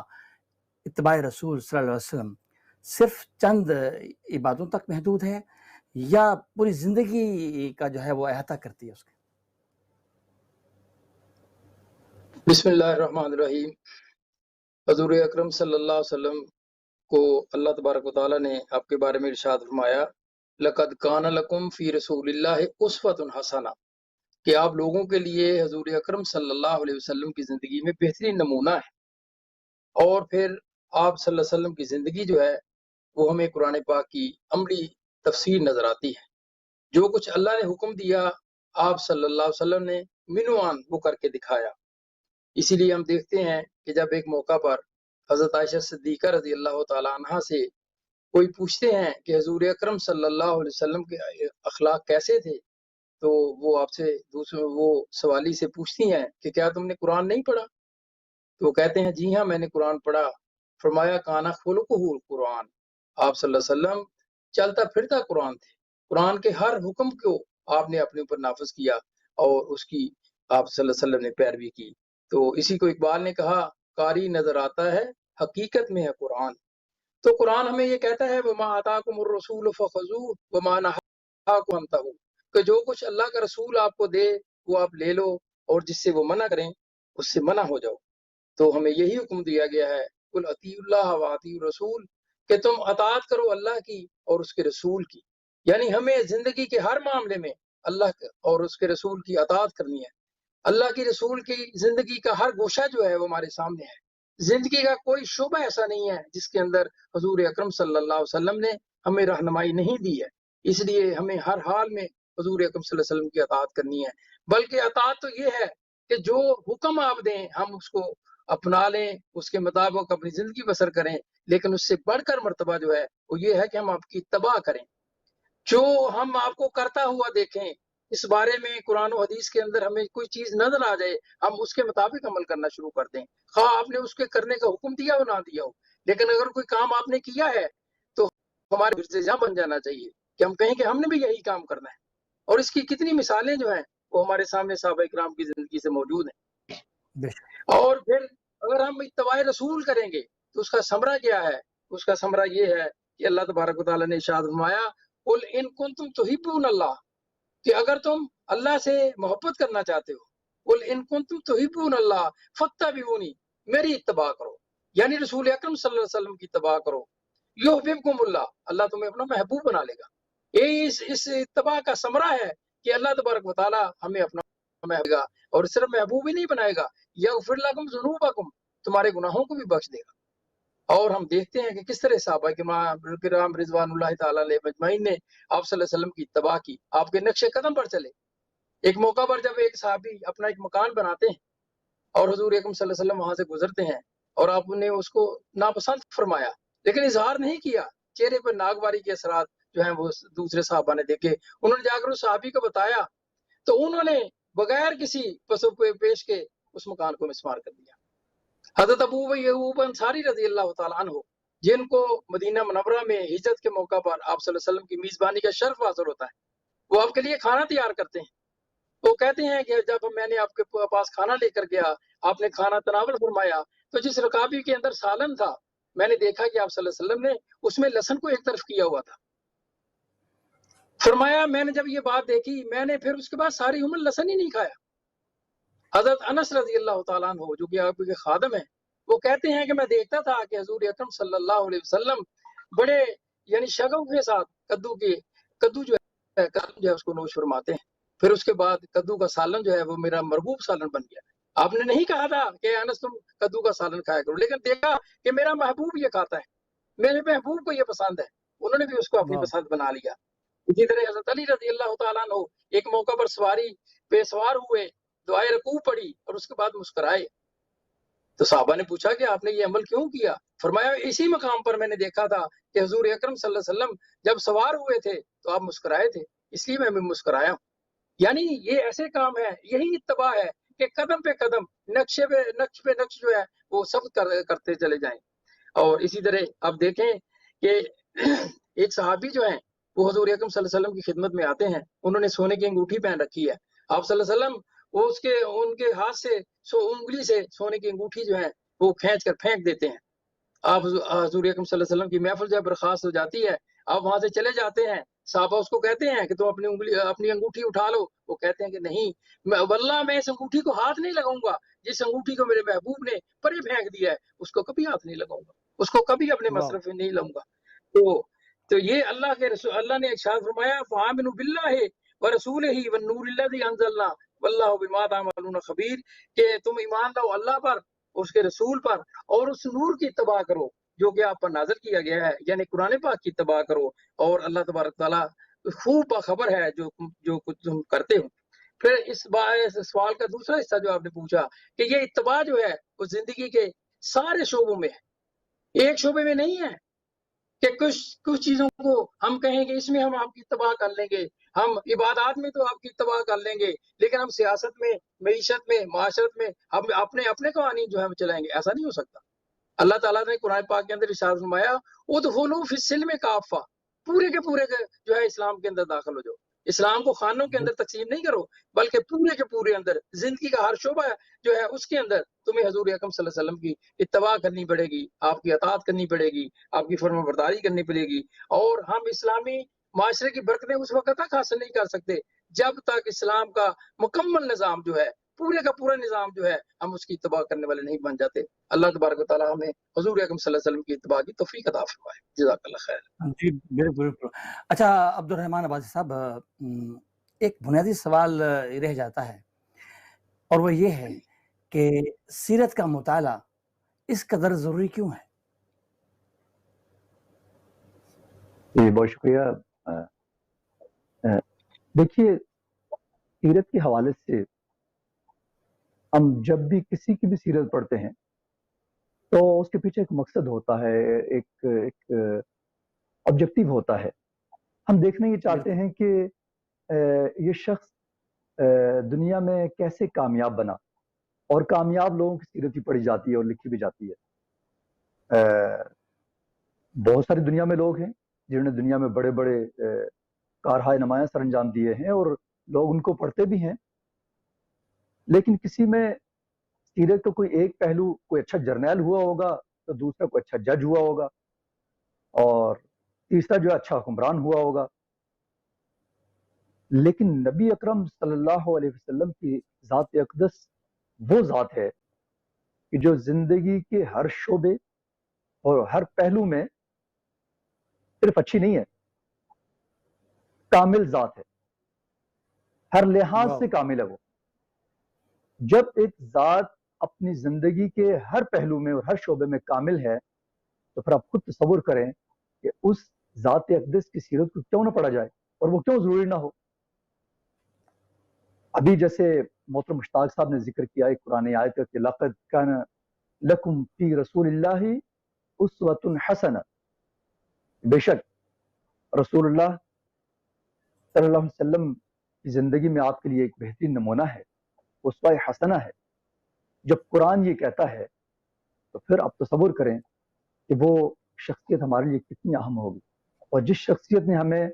اتباع رسول صلی اللہ علیہ وسلم صرف چند عبادتوں تک محدود ہے یا پوری زندگی کا جو ہے وہ احاطہ کرتی ہے اس کے؟ بسم اللہ الرحمن الرحیم. حضور اکرم صلی اللہ علیہ وسلم کو اللہ تبارک و تعالیٰ نے آپ کے بارے میں ارشاد فرمایا، لَقَدْ كَانَ لَكُمْ فِي رَسُولِ اللَّهِ أُسْوَةٌ حَسَنَةٌ، کہ آپ لوگوں کے لیے حضور اکرم صلی اللہ علیہ وسلم کی زندگی میں بہترین نمونہ ہے. اور پھر آپ صلی اللہ علیہ وسلم کی زندگی جو ہے وہ ہمیں قرآن پاک کی عملی تفسیر نظر آتی ہے. جو کچھ اللہ نے حکم دیا آپ صلی اللہ علیہ وسلم نے منوان وہ کر کے دکھایا. اسی لیے ہم دیکھتے ہیں کہ جب ایک موقع پر حضرت عائشہ صدیقہ رضی اللہ تعالیٰ عنہ سے کوئی پوچھتے ہیں کہ حضور اکرم صلی اللہ علیہ وسلم کے اخلاق کیسے تھے، تو وہ آپ سے وہ سوالی سے پوچھتی ہیں کہ کیا تم نے قرآن نہیں پڑھا؟ تو وہ کہتے ہیں جی ہاں میں نے قرآن پڑھا. فرمایا کانا خلقہ القرآن، آپ صلی اللہ علیہ وسلم چلتا پھرتا قرآن تھے. قرآن کے ہر حکم کو آپ نے اپنے اوپر نافذ کیا اور اس کی آپ صلی اللہ علیہ وسلم نے پیروی کی. تو اسی کو اقبال نے کہا قاری نظر آتا ہے حقیقت میں ہے قرآن. تو قرآن ہمیں یہ کہتا ہے وما آتاکم الرسول فخذوہ وما نہاکم عنہ فانتہوا، کہ جو کچھ اللہ کا رسول آپ کو دے وہ آپ لے لو، اور جس سے وہ منع کریں اس سے منع ہو جاؤ. تو ہمیں یہی حکم دیا گیا ہے قل اطیعوا اللہ واطیعوا الرسول، کہ تم اطاعت کرو اللہ کی اور اس کے رسول کی. یعنی ہمیں زندگی کے ہر معاملے میں اللہ اور اس کے رسول کی اطاعت کرنی ہے. اللہ کی رسول کی زندگی کا ہر گوشہ جو ہے وہ ہمارے سامنے ہے. زندگی کا کوئی شعبہ ایسا نہیں ہے جس کے اندر حضور اکرم صلی اللہ علیہ وسلم نے ہمیں رہنمائی نہیں دی ہے. اس لیے ہمیں ہر حال میں حضور اکرم صلی اللہ علیہ وسلم کی اطاعت کرنی ہے. بلکہ اطاعت تو یہ ہے کہ جو حکم آپ دیں ہم اس کو اپنا لیں، اس کے مطابق اپنی زندگی بسر کریں. لیکن اس سے بڑھ کر مرتبہ جو ہے وہ یہ ہے کہ ہم آپ کی اتباع کریں. جو ہم آپ کو کرتا ہوا دیکھیں، اس بارے میں قرآن و حدیث کے اندر ہمیں کوئی چیز نظر آ جائے ہم اس کے مطابق عمل کرنا شروع کر دیں، خواہ آپ نے اس کے کرنے کا حکم دیا ہو نہ دیا ہو. لیکن اگر کوئی کام آپ نے کیا ہے تو ہمارے ارتجاع بن جانا چاہیے کہ ہم کہیں کہ ہم نے بھی یہی کام کرنا ہے. اور اس کی کتنی مثالیں جو ہیں وہ ہمارے سامنے صحابہ کرام کی زندگی سے موجود ہیں. اور پھر اگر ہم اتباع رسول کریں گے تو اس کا ثمرہ کیا ہے؟ اس کا ثمرہ یہ ہے کہ اللہ تبارک و تعالیٰ نے ارشاد فرمایا قل ان کنتم تحبون اللہ، کہ اگر تم اللہ سے محبت کرنا چاہتے ہو قل ان کنتم تحبون اللہ فاتبعونی، میری اتباع کرو، یعنی رسول اکرم صلی اللہ علیہ وسلم کی اتباع کرو. یحببکم اللہ، اللہ تمہیں اپنا محبوب بنا لے گا. یہ اس اتباع کا ثمرہ ہے کہ اللہ تبارک و تعالیٰ ہمیں اپنا محبوب گا، اور صرف محبوب ہی نہیں بنائے گا، یغفر لکم ذنوبکم، تمہارے گناہوں کو بھی بخش دے گا. اور ہم دیکھتے ہیں کہ کس طرح صحابہ کرام رضوان اللہ تعالیٰ علیہ مجمعین نے آپ صلی اللہ علیہ وسلم کی اتباع کی، آپ کے نقش قدم پر چلے. ایک موقع پر جب ایک صحابی اپنا ایک مکان بناتے ہیں اور حضور اکرم صلی اللہ علیہ وسلم وہاں سے گزرتے ہیں اور آپ نے اس کو ناپسند فرمایا لیکن اظہار نہیں کیا، چہرے پر ناگواری کے اثرات جو ہیں وہ دوسرے صحابہ نے دیکھے. انہوں نے جا کر اس صحابی کو بتایا تو انہوں نے بغیر کسی پسو پیش کے اس مکان کو مسمار کر دیا. حضرت ابو ایوب انصاری رضی اللہ تعالیٰ عنہ، جن کو مدینہ منورہ میں ہجرت کے موقع پر آپ صلی اللہ علیہ وسلم کی میزبانی کا شرف حاصل ہوتا ہے، وہ آپ کے لیے کھانا تیار کرتے ہیں. وہ کہتے ہیں کہ جب میں نے آپ کے پاس کھانا لے کر گیا، آپ نے کھانا تناول فرمایا تو جس رکابی کے اندر سالن تھا میں نے دیکھا کہ آپ صلی اللہ علیہ وسلم نے اس میں لہسن کو ایک طرف کیا ہوا تھا. فرمایا میں نے جب یہ بات دیکھی میں نے پھر اس کے بعد ساری عمر لہسن ہی نہیں کھایا. حضرت انس رضی اللہ تعالیٰ عنہ جو کہ آپ کے خادم ہیں، وہ کہتے ہیں کہ میں دیکھتا تھا کہ حضور اکرم صلی اللہ علیہ وسلم بڑے یعنی شغف کے ساتھ کدو جو ہے اس کو نوش فرماتے ہیں. پھر اس کے بعد کدو کا سالن جو ہے وہ میرا مرغوب سالن بن گیا. آپ نے نہیں کہا تھا کہ انس تم کدو کا سالن کھایا کرو، لیکن دیکھا کہ میرا محبوب یہ کھاتا ہے، میرے محبوب کو یہ پسند ہے، انہوں نے بھی اس کو اپنی واہ پسند بنا لیا. اسی طرح حضرت علی رضی اللہ تعالیٰ عنہ ایک موقع پر سواری پہ سوار ہوئے، دعائے رکوع پڑھی اور اس کے بعد مسکرائے. تو صحابہ نے پوچھا کہ آپ نے یہ عمل کیوں کیا؟ فرمایا اسی مقام پر میں نے دیکھا تھا کہ حضور اکرم صلی اللہ علیہ وسلم جب سوار ہوئے تھے تو آپ مسکرائے تھے، اس لیے میں بھی مسکرایا ہوں. یعنی یہ ایسے کام ہے، یہی اتباع ہے کہ قدم پہ قدم، نقش پہ نقش جو ہے وہ سب کرتے چلے جائیں. اور اسی طرح آپ دیکھیں کہ ایک صحابی جو ہیں وہ حضور اکرم صلی اللہ علیہ وسلم کی خدمت میں آتے ہیں، انہوں نے سونے کی انگوٹھی پہن رکھی ہے. آپ صلی اللہ علیہ وسلم وہ ان کے ہاتھ سے انگلی سے سونے کی انگوٹھی جو ہے وہ کھینچ کر پھینک دیتے ہیں. آپ حضور اکرم صلی اللہ علیہ وسلم کی محفل جب برخاست ہو جاتی ہے، آپ وہاں سے چلے جاتے ہیں، صحابہ اس کو کہتے ہیں کہ تم اپنی انگوٹھی اٹھا لو. وہ کہتے ہیں کہ نہیں، واللہ میں اس انگوٹھی کو ہاتھ نہیں لگاؤں گا، جس انگوٹھی کو میرے محبوب نے پرے پھینک دیا ہے اس کو کبھی ہاتھ نہیں لگاؤں گا، اس کو کبھی اپنے واہ مصرف میں نہیں لاؤں گا. تو یہ اللہ کے رسول، اللہ نے ارشاد فرمایا فآمنوا باللہ ورسولہ والنور الذی انزلنا واللہ بما تعملون خبیر، کہ تم ایمان لاؤ اللہ پر، اس کے رسول پر، اور اس نور کی اتباع کرو جو کہ آپ پر نازل کیا گیا ہے، یعنی قرآن پاک کی اتباع کرو، اور اللہ تبارک تعالیٰ خوب باخبر ہے جو کچھ تم کرتے ہو. پھر اس سوال کا دوسرا حصہ جو آپ نے پوچھا کہ یہ اتباع جو ہے وہ زندگی کے سارے شعبوں میں ہے، ایک شعبے میں نہیں ہے کہ کچھ چیزوں کو ہم کہیں کہ اس میں ہم آپ کی اتباع کر لیں گے، ہم عبادات میں تو آپ کی اتباع کر لیں گے، لیکن ہم سیاست میں، معیشت میں، معاشرت میں ہم اپنے قوانین جو ہے چلائیں گے. ایسا نہیں ہو سکتا. اللہ تعالیٰ نے قرآن پاک کے اندر ارشاد فرمایا ادخلوا فی السلم کافہ، پورے کے پورے جو ہے اسلام کے اندر داخل ہو جاؤ. اسلام کو خانوں کے اندر تقسیم نہیں کرو، بلکہ پورے کے پورے اندر زندگی کا ہر شعبہ جو ہے اس کے اندر تمہیں حضور اکرم صلی اللہ علیہ وسلم کی اتباع کرنی پڑے گی، آپ کی اطاعت کرنی پڑے گی، آپ کی فرما برداری کرنی پڑے گی. اور ہم اسلامی معاشرے کی برکتیں اس وقت تک حاصل نہیں کر سکتے جب تک اسلام کا مکمل نظام جو ہے، پورے کا پورا نظام جو ہے، ہم اس کی اتباع کرنے والے نہیں بن جاتے. اللہ تبارک و تعالیٰ ہمیں حضور اکرم صلی اللہ علیہ وسلم کی اتباع کی توفیق عطا فرمائے. جزاک اللہ خیر. جی بالکل بالکل. اچھا عبد الرحمن عباسی صاحب، ایک بنیادی سوال رہ جاتا ہے اور وہ یہ ہے کہ سیرت کا مطالعہ اس قدر ضروری کیوں ہے؟ جی بہت شکریہ. دیکھیے، سیرت کے حوالے سے ہم جب بھی کسی کی بھی سیرت پڑھتے ہیں تو اس کے پیچھے ایک مقصد ہوتا ہے، ایک آبجیکٹو ہوتا ہے. ہم دیکھنا یہ چاہتے ہیں کہ یہ شخص دنیا میں کیسے کامیاب بنا، اور کامیاب لوگوں کی سیرت ہی پڑھی جاتی ہے اور لکھی بھی جاتی ہے. بہت ساری دنیا میں لوگ ہیں جنہوں نے دنیا میں بڑے بڑے کارہائے نمایاں سر انجام دیے ہیں اور لوگ ان کو پڑھتے بھی ہیں، لیکن کسی میں سیرت کا کوئی ایک پہلو، کوئی اچھا جرنیل ہوا ہوگا تو دوسرا کوئی اچھا جج ہوا ہوگا، اور تیسرا جو ہے اچھا حکمران ہوا ہوگا. لیکن نبی اکرم صلی اللہ علیہ وسلم کی ذات اقدس وہ ذات ہے کہ جو زندگی کے ہر شعبے اور ہر پہلو میں صرف اچھی نہیں ہے، کامل ذات ہے، ہر لحاظ سے کامل ہے. وہ جب ایک ذات اپنی زندگی کے ہر پہلو میں اور ہر شعبے میں کامل ہے تو پھر آپ خود تصور کریں کہ اس ذات اقدس کی سیرت کو کیوں نہ پڑھا جائے اور وہ کیوں ضروری نہ ہو. ابھی جیسے محترم مشتاق صاحب نے ذکر کیا ایک قرآن آیت کا کہ لقد کان لکم فی رسول اللہ اسوۃ حسنہ، بے شک رسول اللہ صلی اللہ علیہ وسلم کی زندگی میں آپ کے لیے ایک بہترین نمونہ ہے، اسوہ حسنہ ہے. جب قرآن یہ کہتا ہے تو پھر آپ تصور کریں کہ وہ شخصیت ہمارے لیے کتنی اہم ہوگی. اور جس شخصیت نے ہمیں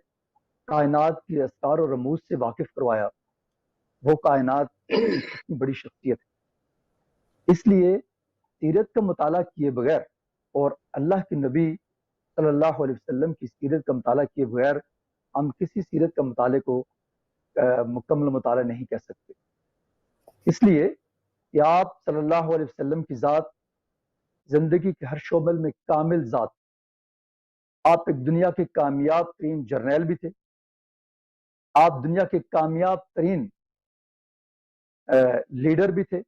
کائنات کے اسرار اور رموز سے واقف کروایا، وہ کائنات کی کتنی بڑی شخصیت ہے. اس لیے سیرت کا مطالعہ کیے بغیر اور اللہ کے نبی صلی اللہ علیہ وسلم کی سیرت کا مطالعہ کیے بغیر ہم کسی سیرت کا مطالعے کو مکمل مطالعہ نہیں کہہ سکتے. اس لیے کہ آپ صلی اللہ علیہ وسلم کی ذات زندگی کے ہر شعبے میں کامل ذات. آپ ایک دنیا کے کامیاب ترین جرنیل بھی تھے، آپ دنیا کے کامیاب ترین لیڈر بھی تھے.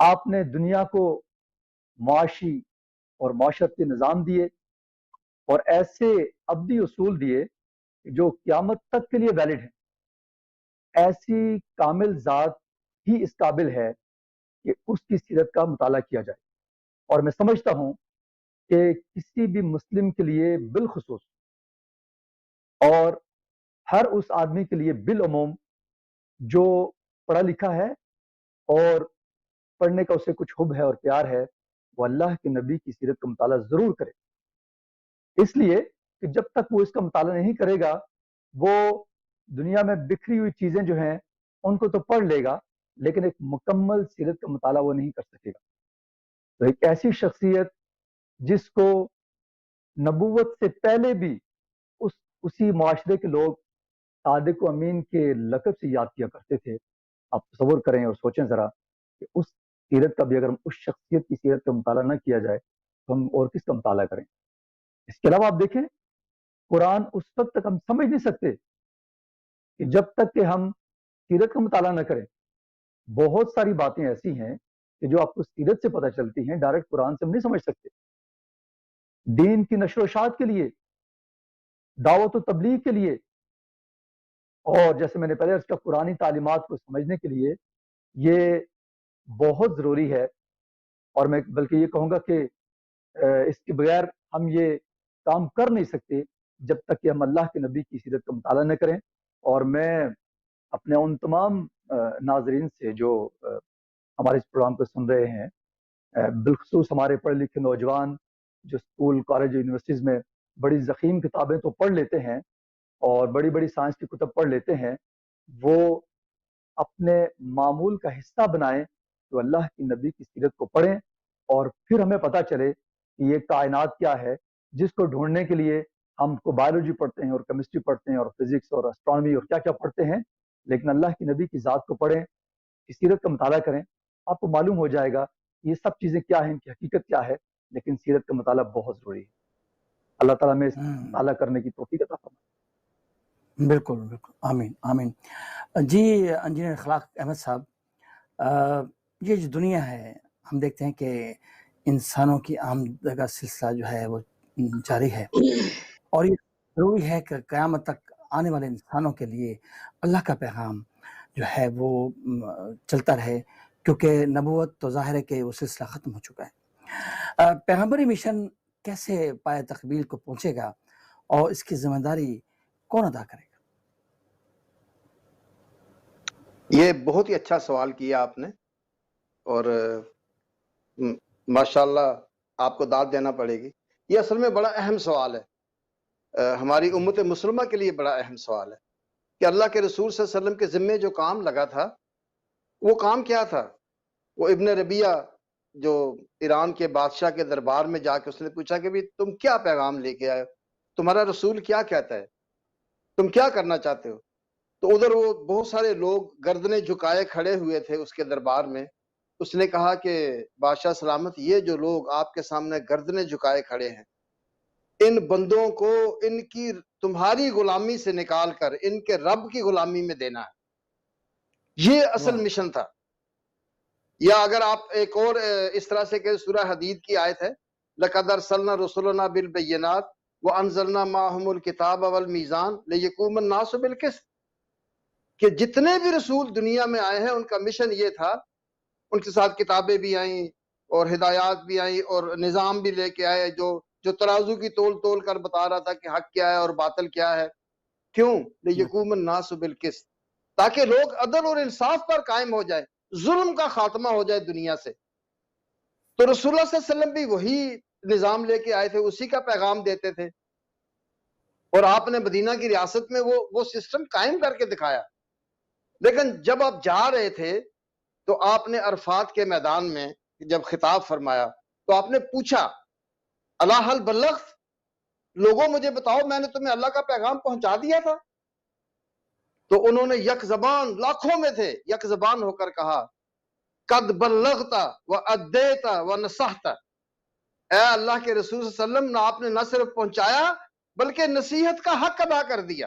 آپ نے دنیا کو معاشی اور معاشرتی نظام دیے اور ایسے ابدی اصول دیے جو قیامت تک کے لیے ویلڈ ہیں. ایسی کامل ذات ہی اس قابل ہے کہ اس کی سیرت کا مطالعہ کیا جائے. اور میں سمجھتا ہوں کہ کسی بھی مسلم کے لیے بالخصوص اور ہر اس آدمی کے لیے بالعموم جو پڑھا لکھا ہے اور پڑھنے کا اسے کچھ حب ہے اور پیار ہے، وہ اللہ کے نبی کی سیرت کا مطالعہ ضرور کرے. اس لیے کہ جب تک وہ اس کا مطالعہ نہیں کرے گا، وہ دنیا میں بکھری ہوئی چیزیں جو ہیں ان کو تو پڑھ لے گا، لیکن ایک مکمل سیرت کا مطالعہ وہ نہیں کر سکے گا. تو ایک ایسی شخصیت جس کو نبوت سے پہلے بھی اسی معاشرے کے لوگ صادق و امین کے لقب سے یاد کیا کرتے تھے، آپ تصور کریں اور سوچیں ذرا کہ اس سیرت کا بھی اگر ہم اس شخصیت کی سیرت کا مطالعہ نہ کیا جائے تو ہم اور کس کا مطالعہ کریں. اس کے علاوہ آپ دیکھیں قرآن اس وقت تک ہم سمجھ نہیں سکتے کہ جب تک کہ ہم سیرت کا مطالعہ نہ کریں. بہت ساری باتیں ایسی ہیں کہ جو آپ کو سیرت سے پتہ چلتی ہیں، ڈائریکٹ قرآن سے ہم نہیں سمجھ سکتے. دین کی نشر و اشاعت کے لیے، دعوت و تبلیغ کے لیے، اور جیسے میں نے پہلے اس کا قرآنی تعلیمات کو سمجھنے کے لیے یہ بہت ضروری ہے. اور میں بلکہ یہ کہوں گا کہ اس کے بغیر ہم یہ کام کر نہیں سکتے جب تک کہ ہم اللہ کے نبی کی سیرت کا مطالعہ نہ کریں. اور میں اپنے ان تمام ناظرین سے جو ہمارے اس پروگرام کو سن رہے ہیں، بالخصوص ہمارے پڑھے لکھے نوجوان جو اسکول کالج یونیورسٹیز میں بڑی ضخیم کتابیں تو پڑھ لیتے ہیں اور بڑی بڑی سائنس کی کتب پڑھ لیتے ہیں، وہ اپنے معمول کا حصہ بنائیں تو اللہ کی نبی کی سیرت کو پڑھیں، اور پھر ہمیں پتہ چلے کہ یہ کائنات کیا ہے جس کو ڈھونڈنے کے لیے ہم کو بایولوجی پڑھتے ہیں اور کیمسٹری پڑھتے ہیں اور فزکس اور اسٹرانومی اور کیا کیا پڑھتے ہیں، لیکن اللہ کی نبی کی ذات کو پڑھیں، اس سیرت کا مطالعہ کریں. آپ کو معلوم ہو جائے گا یہ سب چیزیں کیا ہیں، ان کی حقیقت کیا ہے. لیکن سیرت کا مطالعہ بہت ضروری ہے. اللہ تعالیٰ میں اس مطالعہ کرنے کی توفیق عطا فرمائے. بالکل بالکل، آمین آمین. جی انجینئر اخلاق احمد صاحب، یہ جو دنیا ہے ہم دیکھتے ہیں کہ انسانوں کی آمد کا سلسلہ جو ہے وہ جاری ہے، اور یہ ضروری ہے کہ قیامت تک آنے والے انسانوں کے لیے اللہ کا پیغام جو ہے وہ چلتا رہے، کیونکہ نبوت تو ظاہر ہے کہ وہ سلسلہ ختم ہو چکا ہے. پیغمبری مشن کیسے پائے تکمیل کو پہنچے گا اور اس کی ذمہ داری کون ادا کرے گا؟ یہ بہت ہی اچھا سوال کیا آپ نے، اور ماشاءاللہ آپ کو داد دینا پڑے گی. یہ اصل میں بڑا اہم سوال ہے، ہماری امت مسلمہ کے لیے بڑا اہم سوال ہے کہ اللہ کے رسول صلی اللہ علیہ وسلم کے ذمے جو کام لگا تھا وہ کام کیا تھا. وہ ابن ربیعہ جو ایران کے بادشاہ کے دربار میں جا کے اس نے پوچھا کہ بھی تم کیا پیغام لے کے آئے، تمہارا رسول کیا کہتا ہے، تم کیا کرنا چاہتے ہو. تو ادھر وہ بہت سارے لوگ گردنیں جھکائے کھڑے ہوئے تھے اس کے دربار میں. اس نے کہا کہ بادشاہ سلامت، یہ جو لوگ آپ کے سامنے گردنیں جھکائے کھڑے ہیں، ان بندوں کو ان کی تمہاری غلامی سے نکال کر ان کے رب کی غلامی میں دینا ہے. یہ اصل مشن تھا. یا اگر آپ ایک اور اس طرح سے کہ سورہ حدید کی آیت ہے، لَقَدْ أَرْسَلْنَا رُسُلَنَا بِالْبَيِّنَاتِ وَأَنزَلْنَا مَعَهُمُ الْكِتَابَ وَالْمِيزَانَ لِيَقُومَ النَّاسُ بِالْقِسْطِ، کہ جتنے بھی رسول دنیا میں آئے ہیں ان کا مشن یہ تھا. ان کے ساتھ کتابیں بھی آئیں اور ہدایات بھی آئیں اور نظام بھی لے کے آئے جو ترازو کی تول کر بتا رہا تھا کہ حق کیا ہے اور باطل کیا ہے. کیوں؟ لِيَقُومَ النَّاسُ بِالْقِسْطِ، تاکہ لوگ عدل اور انصاف پر قائم ہو جائے، ظلم کا خاتمہ ہو جائے دنیا سے. تو رسول اللہ صلی اللہ علیہ وسلم بھی وہی نظام لے کے آئے تھے، اسی کا پیغام دیتے تھے، اور آپ نے مدینہ کی ریاست میں وہ سسٹم قائم کر کے دکھایا. لیکن جب آپ جا رہے تھے تو آپ نے عرفات کے میدان میں جب خطاب فرمایا تو آپ نے پوچھا الا هل بلغت، لوگوں مجھے بتاؤ میں نے تمہیں اللہ کا پیغام پہنچا دیا تھا. تو انہوں نے یک زبان، لاکھوں میں تھے، یک زبان ہو کر کہا قد بلغت وادیت ونصحت، اے اللہ کے رسول صلی اللہ علیہ وسلم، نہ آپ نے نہ صرف پہنچایا بلکہ نصیحت کا حق ادا کر دیا.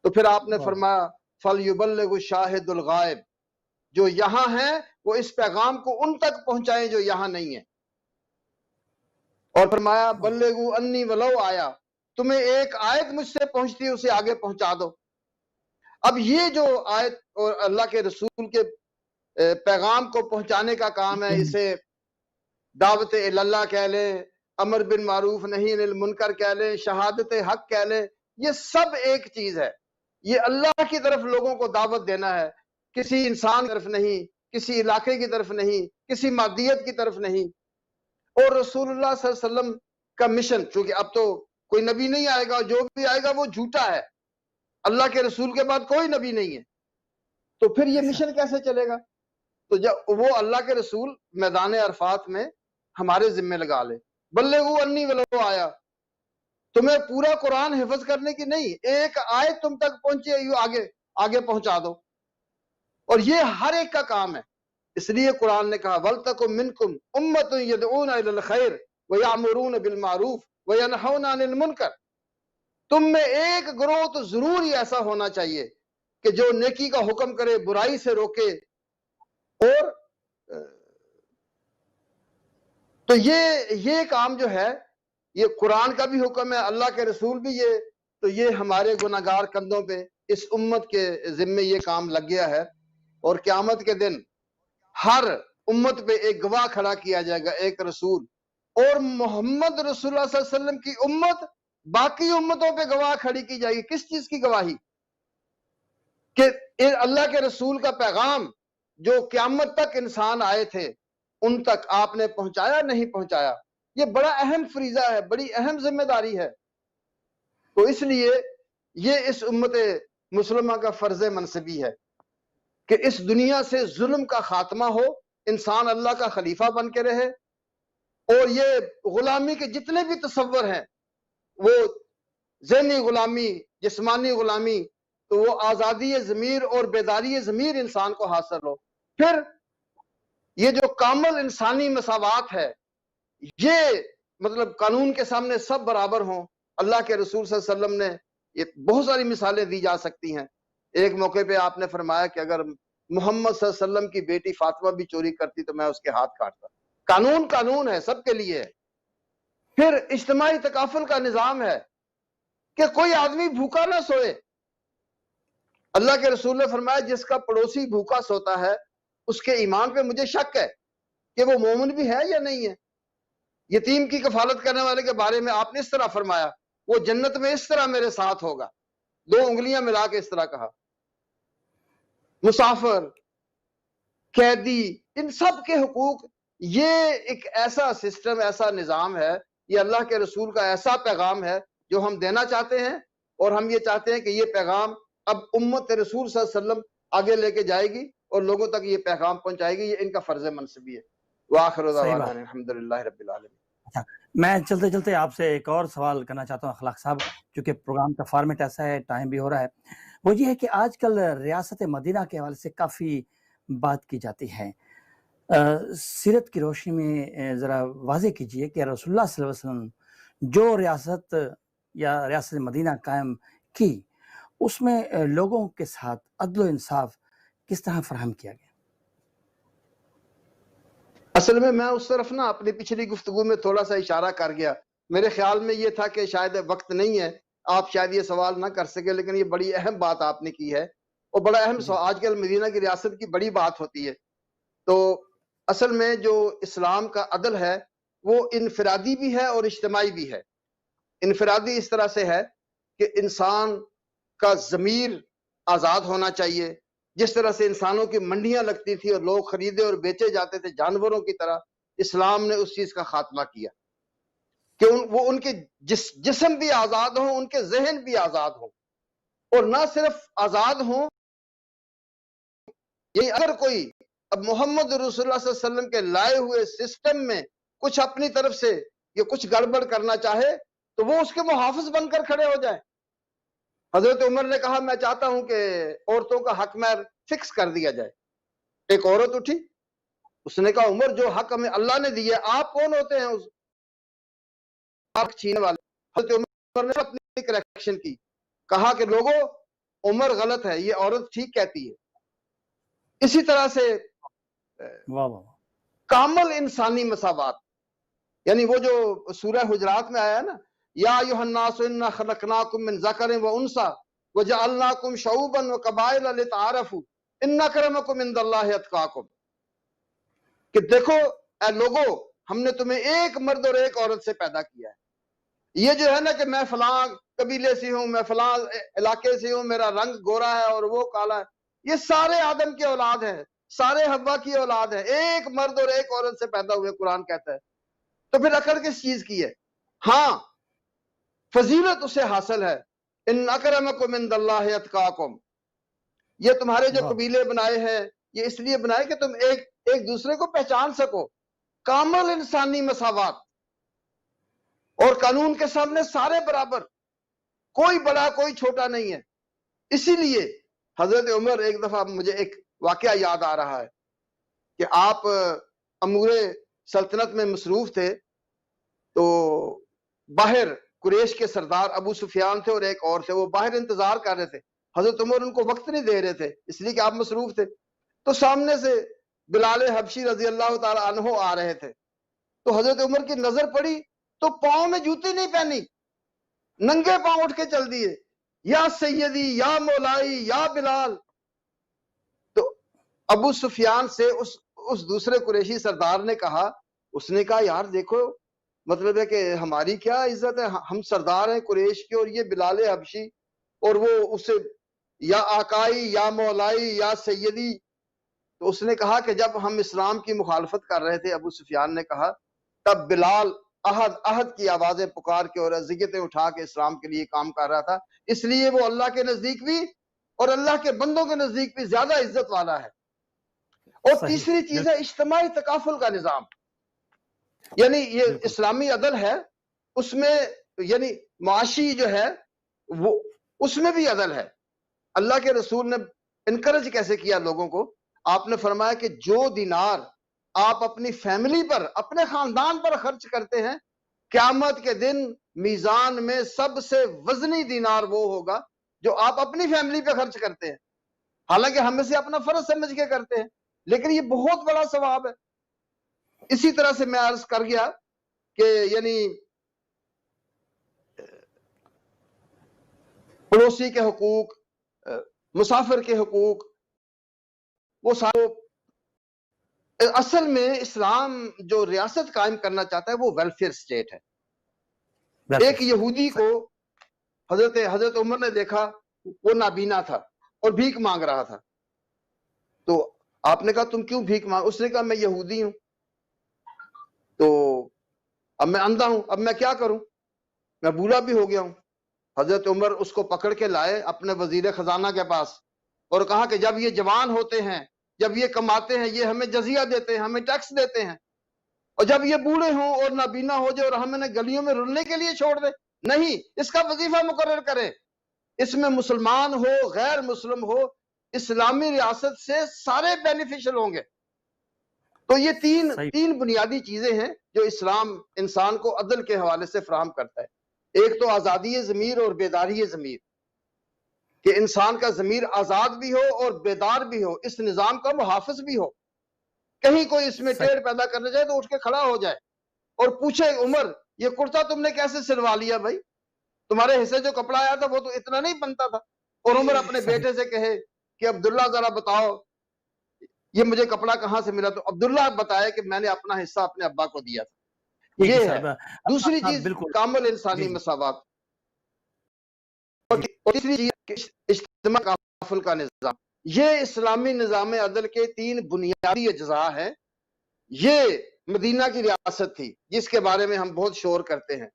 تو پھر آپ نے فرمایا فَلْيُبَلِّغُ الشَّاهِدُ الْغَائِبُ، جو یہاں ہیں وہ اس پیغام کو ان تک پہنچائیں جو یہاں نہیں ہیں. اور فرمایا بلغوا انی ولو آیا، تمہیں ایک آیت مجھ سے پہنچتی ہے اسے آگے پہنچا دو. اب یہ جو آیت اور اللہ کے رسول کے پیغام کو پہنچانے کا کام ہے، اسے دعوت اللہ کہہ لیں، امر بن معروف نہی عن المنکر کہہ لیں، شہادت حق کہہ لیں، یہ سب ایک چیز ہے. یہ اللہ کی طرف لوگوں کو دعوت دینا ہے، کسی انسان کی طرف نہیں، کسی علاقے کی طرف نہیں، کسی مادیت کی طرف نہیں. اور رسول اللہ صلی اللہ علیہ وسلم کا مشن، چونکہ اب تو کوئی نبی نہیں آئے گا، جو بھی آئے گا وہ جھوٹا ہے، اللہ کے رسول کے بعد کوئی نبی نہیں ہے، تو پھر یہ مشن کیسے چلے گا؟ تو جب وہ اللہ کے رسول میدان عرفات میں ہمارے ذمہ لگا لے، بلغوا انی ولو آیا، تمہیں پورا قرآن حفظ کرنے کی نہیں، ایک آیت تم تک پہنچے آگے پہنچا دو. اور یہ ہر ایک کا کام ہے. اس لیے قرآن نے کہا وَلْتَكُن مِّنكُمْ أُمَّةٌ يَدْعُونَ إِلَى الْخَيْرِ وَيَأْمُرُونَ بِالْمَعْرُوفِ وَيَنْهَوْنَ عَنِ الْمُنكَرِ. تم میں ایک گروہ تو ضرور ہی ایسا ہونا چاہیے کہ جو نیکی کا حکم کرے، برائی سے روکے. اور تو یہ کام جو ہے، یہ قرآن کا بھی حکم ہے، اللہ کے رسول بھی تو یہ ہمارے گناہگار کندھوں پہ اس امت کے ذمے یہ کام لگ گیا ہے. اور قیامت کے دن ہر امت پہ ایک گواہ کھڑا کیا جائے گا، ایک رسول. اور محمد رسول اللہ صلی اللہ علیہ وسلم کی امت باقی امتوں پہ گواہ کھڑی کی جائے گی. کس چیز کی گواہی؟ کہ اللہ کے رسول کا پیغام جو قیامت تک انسان آئے تھے ان تک آپ نے پہنچایا نہیں پہنچایا. یہ بڑا اہم فریضہ ہے، بڑی اہم ذمہ داری ہے. تو اس لیے یہ اس امت مسلمہ کا فرض منصبی ہے کہ اس دنیا سے ظلم کا خاتمہ ہو، انسان اللہ کا خلیفہ بن کے رہے. اور یہ غلامی کے جتنے بھی تصور ہیں، وہ ذہنی غلامی، جسمانی غلامی، تو وہ آزادی ضمیر اور بیداری ضمیر انسان کو حاصل ہو. پھر یہ جو کامل انسانی مساوات ہے، یہ مطلب قانون کے سامنے سب برابر ہوں. اللہ کے رسول صلی اللہ علیہ وسلم نے یہ بہت ساری مثالیں دی جا سکتی ہیں. ایک موقع پہ آپ نے فرمایا کہ اگر محمد صلی اللہ علیہ وسلم کی بیٹی فاطمہ بھی چوری کرتی تو میں اس کے ہاتھ کاٹتا. قانون ہے، سب کے لیے ہے. پھر اجتماعی تکافل کا نظام ہے کہ کوئی آدمی بھوکا نہ سوئے. اللہ کے رسول نے فرمایا جس کا پڑوسی بھوکا سوتا ہے اس کے ایمان پہ مجھے شک ہے کہ وہ مومن بھی ہے یا نہیں ہے. یتیم کی کفالت کرنے والے کے بارے میں آپ نے اس طرح فرمایا وہ جنت میں اس طرح میرے ساتھ ہوگا، 2 انگلیاں ملا کے اس طرح کہا. مسافر، قیدی، ان سب کے حقوق، یہ ایک ایسا سسٹم، ایسا نظام ہے، یہ اللہ کے رسول کا ایسا پیغام ہے جو ہم دینا چاہتے ہیں. اور ہم یہ چاہتے ہیں کہ یہ پیغام اب امت رسول صلی اللہ علیہ وسلم آگے لے کے جائے گی اور لوگوں تک یہ پیغام پہنچائے گی. یہ ان کا فرض منصبی ہے. وآخر دعوانا الحمدللہ رب العالمین. اچھا، میں چلتے چلتے آپ سے ایک اور سوال کرنا چاہتا ہوں اخلاق صاحب، کیونکہ پروگرام کا فارمیٹ ایسا ہے، ٹائم بھی ہو رہا ہے. وہ یہ ہے کہ آج کل ریاست مدینہ کے حوالے سے کافی بات کی جاتی ہے. سیرت کی روشنی میں ذرا واضح کیجئے کہ رسول اللہ صلی اللہ علیہ وسلم جو ریاست یا ریاست مدینہ قائم کی، اس میں لوگوں کے ساتھ عدل و انصاف کس طرح فراہم کیا گیا؟ اصل میں اس طرف نا اپنی پچھلی گفتگو میں تھوڑا سا اشارہ کر گیا. میرے خیال میں یہ تھا کہ شاید وقت نہیں ہے، آپ شاید یہ سوال نہ کر سکے، لیکن یہ بڑی اہم بات آپ نے کی ہے اور بڑا اہم سوال. آج کل مدینہ کی ریاست کی بڑی بات ہوتی ہے. تو اصل میں جو اسلام کا عدل ہے وہ انفرادی بھی ہے اور اجتماعی بھی ہے. انفرادی اس طرح سے ہے کہ انسان کا ضمیر آزاد ہونا چاہیے. جس طرح سے انسانوں کی منڈیاں لگتی تھی اور لوگ خریدے اور بیچے جاتے تھے جانوروں کی طرح، اسلام نے اس چیز کا خاتمہ کیا کہ وہ ان کے جسم بھی آزاد ہوں، ان کے ذہن بھی آزاد ہوں. اور نہ صرف آزاد ہوں، یعنی اگر کوئی اب محمد رسول اللہ صلی اللہ علیہ وسلم کے لائے ہوئے سسٹم میں کچھ اپنی طرف سے یا کچھ گڑبڑ کرنا چاہے تو وہ اس کے محافظ بن کر کھڑے ہو جائیں. حضرت عمر نے کہا میں چاہتا ہوں کہ عورتوں کا حق مہر فکس کر دیا جائے. ایک عورت اٹھی، اس نے کہا عمر جو حق ہمیں اللہ نے دیا آپ کون ہوتے ہیں اس حق چھینے والے؟ حضرت عمر نے اپنی کریکشن کی، کہا کہ لوگوں عمر غلط ہے، یہ عورت ٹھیک کہتی ہے۔ اسی طرح سے واہ واہ، کامل انسانی مساوات، یعنی وہ جو سورہ حجرات میں آیا ہے نا، یا ایھا الناس انا خلقناکم من ذکر و انثی وجعلناکم شعوبا وقبائل لتعارفوا ان اکرمکم عند اللہ اتقاکم، کہ دیکھو اے لوگو، ہم نے تمہیں ایک مرد اور ایک عورت سے پیدا کیا ہے۔ یہ جو ہے نا کہ میں فلاں قبیلے سے ہوں، میں فلاں علاقے سے ہوں، میرا رنگ گورا ہے اور وہ کالا ہے، یہ سارے آدم کی اولاد ہیں، سارے حوا کی اولاد ہیں، ایک مرد اور ایک عورت سے پیدا ہوئے، قرآن کہتا ہے۔ تو پھر اکڑ کس چیز کی ہے؟ ہاں، فضیلت اسے حاصل ہے، ان اکرمکم عند اللہ اتقاکم، یہ تمہارے جو قبیلے بنائے ہیں یہ اس لیے بنائے کہ تم ایک دوسرے کو پہچان سکو۔ کامل انسانی مساوات، اور قانون کے سامنے سارے برابر، کوئی بڑا کوئی چھوٹا نہیں ہے۔ اسی لیے حضرت عمر، ایک دفعہ مجھے ایک واقعہ یاد آ رہا ہے کہ آپ امور سلطنت میں مصروف تھے، تو باہر قریش کے سردار ابو سفیان تھے اور ایک اور تھے، وہ باہر انتظار کر رہے تھے۔ حضرت عمر ان کو وقت نہیں دے رہے تھے اس لیے کہ آپ مصروف تھے۔ تو سامنے سے بلال حبشی رضی اللہ تعالی عنہ آ رہے تھے، تو حضرت عمر کی نظر پڑی تو پاؤں میں جوتی نہیں پہنی، ننگے پاؤں اٹھ کے چل دیے، یا سیدی یا مولائی یا بلال۔ تو ابو سفیان سے اس دوسرے قریشی سردار نے کہا، اس نے کہا یار دیکھو، مطلب ہے کہ ہماری کیا عزت ہے، ہم سردار ہیں قریش کے، اور یہ بلال حبشی، اور وہ اسے یا آقائی یا مولائی یا سیدی۔ تو اس نے کہا کہ جب ہم اسلام کی مخالفت کر رہے تھے، ابو سفیان نے کہا، تب بلال احد کی آوازیں پکار کے اور اذیتیں اٹھا کے اسلام کے لیے کام کر رہا تھا، اس لیے وہ اللہ کے نزدیک بھی اور اللہ کے بندوں کے نزدیک بھی زیادہ عزت والا ہے۔ اور تیسری چیز ہے اجتماعی تکافل کا نظام، یعنی یہ اسلامی عدل ہے، اس میں یعنی معاشی جو ہے وہ اس میں بھی عدل ہے۔ اللہ کے رسول نے انکرج کیسے کیا لوگوں کو؟ آپ نے فرمایا کہ جو دینار آپ اپنی فیملی پر، اپنے خاندان پر خرچ کرتے ہیں، قیامت کے دن میزان میں سب سے وزنی دینار وہ ہوگا جو آپ اپنی فیملی پہ خرچ کرتے ہیں، حالانکہ ہم اسے اپنا فرض سمجھ کے کرتے ہیں، لیکن یہ بہت بڑا ثواب ہے۔ اسی طرح سے میں عرض کر گیا کہ یعنی پڑوسی کے حقوق، مسافر کے حقوق، وہ سارے اصل میں اسلام جو ریاست قائم کرنا چاہتا ہے وہ ویلفیئر سٹیٹ ہے۔ ایک یہودی کو حضرت عمر نے دیکھا، وہ نابینا تھا اور بھیک مانگ رہا تھا، تو آپ نے کہا تم کیوں بھیک مانگ؟ اس نے کہا میں یہودی ہوں، تو اب میں اندھا ہوں، اب میں کیا کروں، میں بوڑھا بھی ہو گیا ہوں۔ حضرت عمر اس کو پکڑ کے لائے اپنے وزیر خزانہ کے پاس اور کہا کہ جب یہ جوان ہوتے ہیں، جب یہ کماتے ہیں، یہ ہمیں جزیہ دیتے ہیں، ہمیں ٹیکس دیتے ہیں، اور جب یہ بوڑھے ہوں اور نابینا ہو جائے اور ہم انہیں گلیوں میں رلنے کے لیے چھوڑ دیں، نہیں، اس کا وظیفہ مقرر کریں، اس میں مسلمان ہو غیر مسلم ہو، اسلامی ریاست سے سارے بینیفیشل ہوں گے۔ تو یہ تین بنیادی چیزیں ہیں جو اسلام انسان کو عدل کے حوالے سے فراہم کرتا ہے۔ ایک تو آزادی ضمیر اور بیداری ضمیر، کہ انسان کا ضمیر آزاد بھی ہو اور بیدار بھی ہو، اس نظام کا محافظ بھی ہو، کہیں کوئی اس میں ٹیڑھ پیدا کرنے جائے تو اٹھ کے کھڑا ہو جائے اور پوچھے عمر یہ کرتا تم نے کیسے سلوا لیا بھائی، تمہارے حصے جو کپڑا آیا تھا وہ تو اتنا نہیں بنتا تھا، اور عمر اپنے بیٹے سے کہے کہ عبداللہ ذرا بتاؤ یہ مجھے کپڑا کہاں سے ملا، تو عبداللہ بتائے کہ میں نے اپنا حصہ اپنے ابا کو دیا تھا۔ یہ ہے دوسری چیز، کامل انسانی مساوات، اور تیسری چیز اجتماعی تکافل کا نظام۔ یہ اسلامی نظام عدل کے تین بنیادی اجزاء ہیں۔ یہ مدینہ کی ریاست تھی جس کے بارے میں ہم بہت شور کرتے ہیں،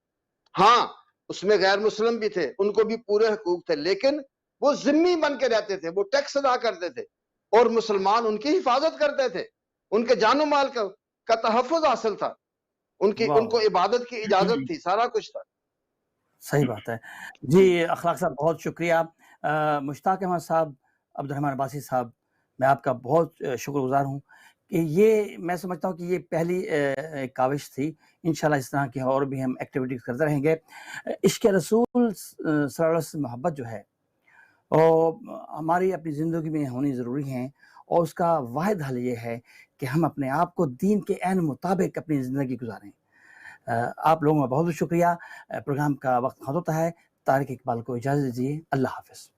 ہاں اس میں غیر مسلم بھی تھے، ان کو بھی پورے حقوق تھے، لیکن وہ ذمہ بن کے رہتے تھے، وہ ٹیکس ادا کرتے تھے اور مسلمان ان کی حفاظت کرتے تھے، ان کے جان و مال کا تحفظ حاصل تھا، ان کو عبادت کی اجازت تھی، سارا کچھ تھا۔ صحیح بات ہے جی۔ اخلاق صاحب بہت شکریہ۔ مشتاق احمد صاحب، عبد الرحمن عباسی صاحب، میں آپ کا بہت شکر گزار ہوں کہ یہ میں سمجھتا ہوں کہ یہ پہلی کاوش تھی، انشاءاللہ اس طرح کی اور بھی ہم ایکٹیویٹیز کرتے رہیں گے۔ عشق رسول صلی اللہ علیہ وسلم محبت جو ہے اور ہماری اپنی زندگی میں ہونی ضروری ہیں، اور اس کا واحد حل یہ ہے کہ ہم اپنے آپ کو دین کے عین مطابق اپنی زندگی گزاریں۔ آپ لوگوں کا بہت بہت شکریہ۔ پروگرام کا وقت ختم ہوتا ہے۔ طارق اقبال کو اجازت دیجیے۔ اللہ حافظ۔